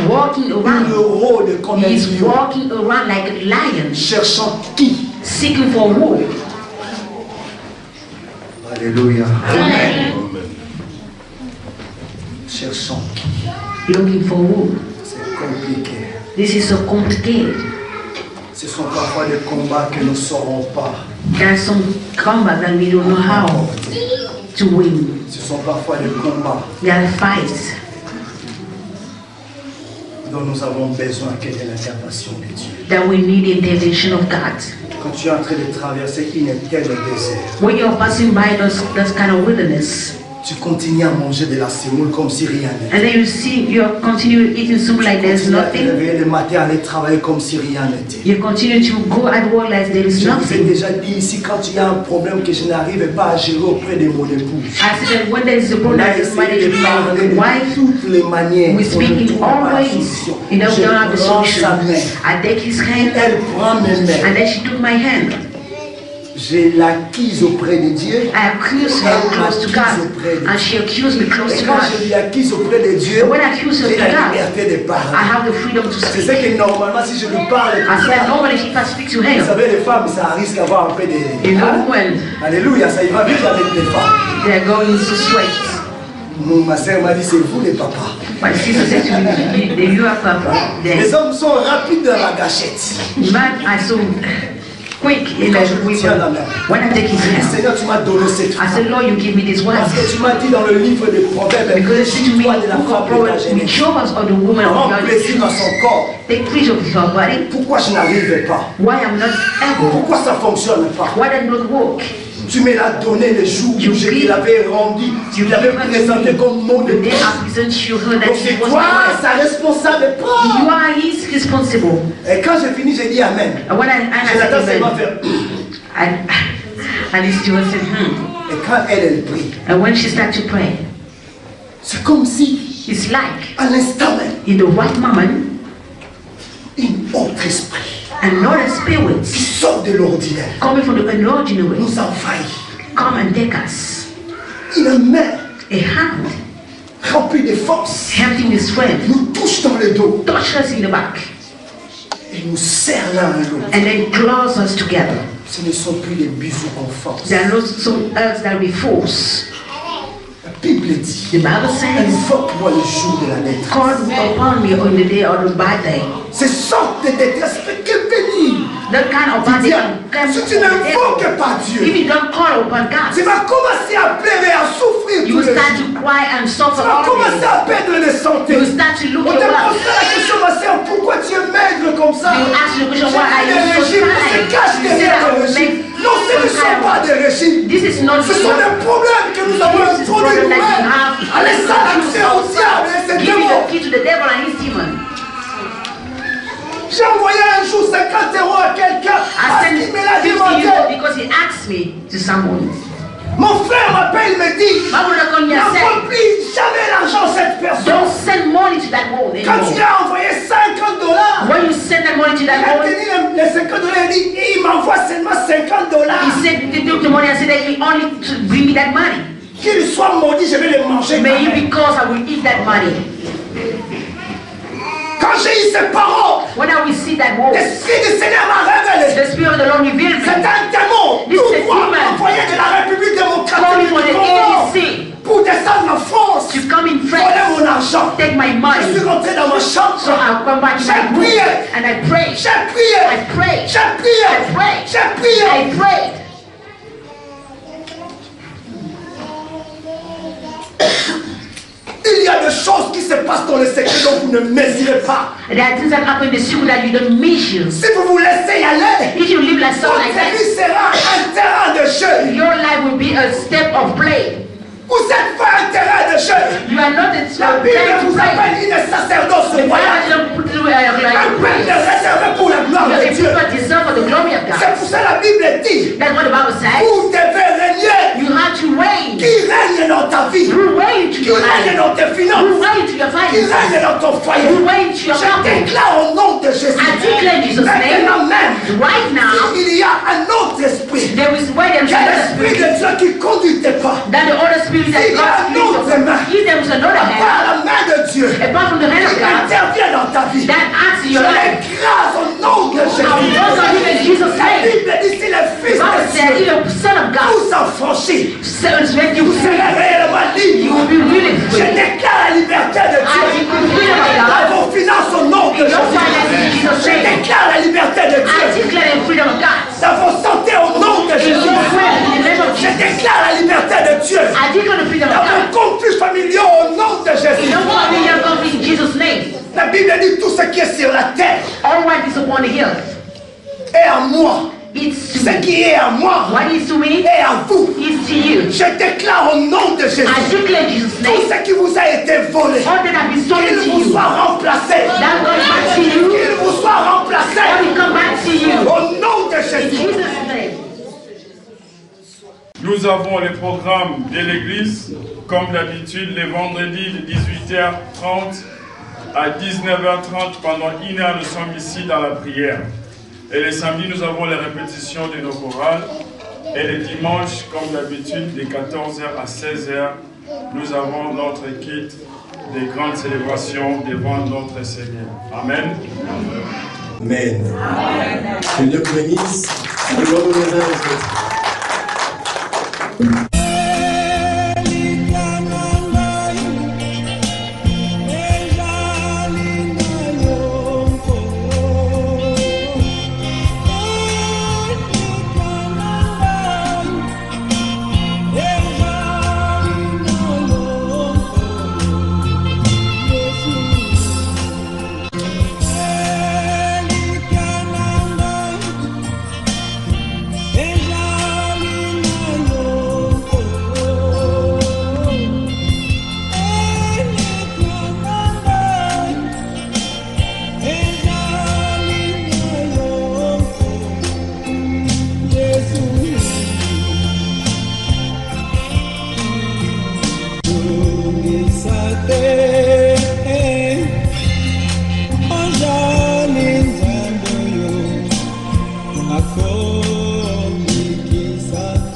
walking une around. rôde comme un He is lion, walking around like a lion, cherchant qui? seeking for who? Alléluia. Amen. Cherchant qui? Looking for who? C'est compliqué. This is so complicated. Ce sont parfois des combats que nous ne saurons pas. There are some combats that we don't know how to win. Ce sont parfois des combats There are fights dont nous avons besoin que de l'intervention de Dieu. that we need the intervention of God. Quand tu es en train de traverser une telle désert, When you're passing by those kind of wilderness, tu continues à manger de la semoule comme si rien n'était. and then you see you're continuing eating soup like Tu there's continues à te nothing. réveiller le matin, aller travailler comme si rien n'était. You continue to go at work like there is Je vous ai nothing. déjà dit ici, quand il y a un problème que je n'arrive pas à gérer auprès de mon épouse, I said that when there is a on problem a that is essayé managed de by parler the de wife, toutes les manières. we On speak ne in trouve pas all la ways. solution. You know, we don't have the Je prends solution. sa main, I take his hand, elle prend mes mains. and then she took my hand. Je l'acquise auprès de Dieu. I accused her close to God, and she accused me close Et to quand God. je l'acquise auprès de Dieu, When I accuse her j'ai to la God, liberté de I parler. have the freedom to Je speak. sais que normalement, si je lui parle, I said that normally if I speak to vous him, savez, les femmes, ça risque d'avoir un peu de... you know when Alléluia, ça y va vite avec les femmes. they're going so straight. Ma soeur m'a dit, c'est vous les papas. My sister said to me, you are Papa. Les Then, hommes sont rapides dans la gâchette. man, I saw quick in the weapon. When I take his hand, Seigneur, tu m'as donné cette I femme. said, Lord, you give me this wife. Parce que tu m'as dit dans le livre des Proverbes, Because it said to me, toi de la femme de ta we jeunesse. show us of the woman of Prends God. plaisir dans son corps. Take pleasure of your body. Pourquoi je n'arrivais pas? Why I'm not able? Pourquoi ça ne fonctionne pas? Why that not work? Tu me l'as donné le jour où You je te give- l'avais rendu. Tu l'avais présenté comme mon The day épouse. I present you her that Donc she c'est was toi my wife. sa responsable. You Prends. are his responsible. Et quand j'ai fini, j'ai dit Amen. And when I Je l'attends said seulement amen, faire. and this steward said, Et quand elle prie, And when she started to pray, c'est comme si, it's like à l'instant même, in the right moment, un autre esprit another qui spirit sort de l'ordinaire coming from the unordinary nous envahit. come and take us. Une main A hand, remplie de force emptying the strength, nous touche dans le dos touch us in the back, et nous serre l'un à l'autre. and then close us together. Ce ne sont plus des bisous en force. There are not some else that we force. La Bible dit, The Bible says, invoque-moi le jour de la détresse. call upon me on the day of the bad day. Ces sortes de détresse, mais que béni! That kind of bad day Bien, can come si tu from the devil. n'invoques pas If Dieu, you don't call upon God, tu vas commencer à pleurer, à souffrir you tous les start jours. to cry and suffer Tu vas all commencer day. à perdre les santé. You start to look On te your pose well. la question, ma soeur, pourquoi tu es maigre comme ça? You ask the question, J'ai why are des you so régimes, on se tired? cache You say derrière that le will régime. make Non, ce ne sont pas des régimes. This is not Ce sont des problèmes que nous avons This is introduits problem that you nous-mêmes. have. Allez, ça, l'accès au diable et ses Give me démons. the key to the devil and his demon. J'ai envoyé un jour 50 € à quelqu'un I parce sent qu'il me l'a 50 demandé. euros because he asked me to someone. Mon frère m'appelle, me dit, My brother called me and said, n'envoie plus jamais l'argent à cette personne. don't send money to that woman Quand tu anymore. as envoyé 50 $, When you send that money to il that a woman, tenu les 50 $, il dit, il m'envoie seulement 50 $. he said, they took the money and said that he only to bring me that money. Qu'il soit maudit, je vais le manger. May quand it même. because I will eat that money. Quand j'ai eu ces paroles, when I received that word, l'Esprit du Seigneur m'a révélé. the Spirit of the Lord revealed C'est me. un démon. This is a Pourquoi demon. envoyé de la République Calling démocratique for du the Congo ANC pour descendre en France, to come in voler France, mon argent. take my Je money. suis rentré dans ma chambre. So I'll come back to my room and I pray. J'ai prié. I prayed. J'ai prié. I prayed. J'ai prié. I prayed. Il y a des choses qui se passent dans le secret dont vous ne mesurez pas. There are things that happen in the secret that you don't measure. Si vous vous laissez y aller, If you live like so like votre that, vie sera un terrain de jeu. your life will be a step of play. Vous êtes pas un terrain de jeu. You are not a La step of Bible play to vous play. appelle une sacerdoce The royale. Bible don't put you Un peuple like réservé pour la gloire de praise. Dieu. People deserve for the glory of C'est God. pour ça la Bible dit, That's what the Bible says. vous devez régner. You have to reign. Qui règne dans ta vie? You reign to Qui your règne life. dans tes You finances? reign to your Qui finances. règne dans ton foyer? You reign to your Je family. déclare au nom de Jésus. I declare in Jesus' name. Maintenant même, Right now, il y a un autre esprit. there is where there is Quel another esprit spirit. de Dieu qui conduit tes pas? That the other spirit that Il y a un God autre speaks main. of. If there was another hand, Par la main de Dieu, apart from the hand of qui God, intervient dans ta vie. that acts in Je your life. l'écrase au nom de I Jésus. will also live in Jesus' La name. Bible dit si le The Fils Bible de said, Dieu if the Son of God vous affranchit, make you vous free, serez réellement you libre. will be really Je free. déclare la liberté de I Dieu declare freedom of dans God vos finances au nom de in your Jésus. finances in Jesus' Je name. déclare la liberté de I Dieu declare the freedom of God dans vos santé au nom de in Jésus. your prayer in the name of Je Jesus. déclare la liberté de Dieu I declare the freedom of dans vos God conflits familiaux au nom de in Jésus. your family comes in Jesus' name. La Bible dit tout ce qui est sur la terre All what is upon the hill, est à moi. it's to Ce me. qui est à moi What is to me, est à vous. is to you. Je déclare au nom de Jésus I declare Jesus' tout name. ce qui vous a été volé, All that have been stolen qu'il to vous you, soit remplacé. that comes back to you. Qu'il vous soit remplacé That will come back to you. au nom de In Jésus. Jesus' name. Nous avons les programmes de l'église, comme d'habitude, les vendredis de 18h30 à 19h30. Pendant 1 heure, nous sommes ici dans la prière. Et les samedis, nous avons les répétitions de nos chorales. Et les dimanches, comme d'habitude, de 14h à 16h, nous avons notre kit des grandes célébrations devant notre Seigneur. Amen. Amen. Que Dieu vous bénisse. Et bonne les uns les autres. Akoni kisate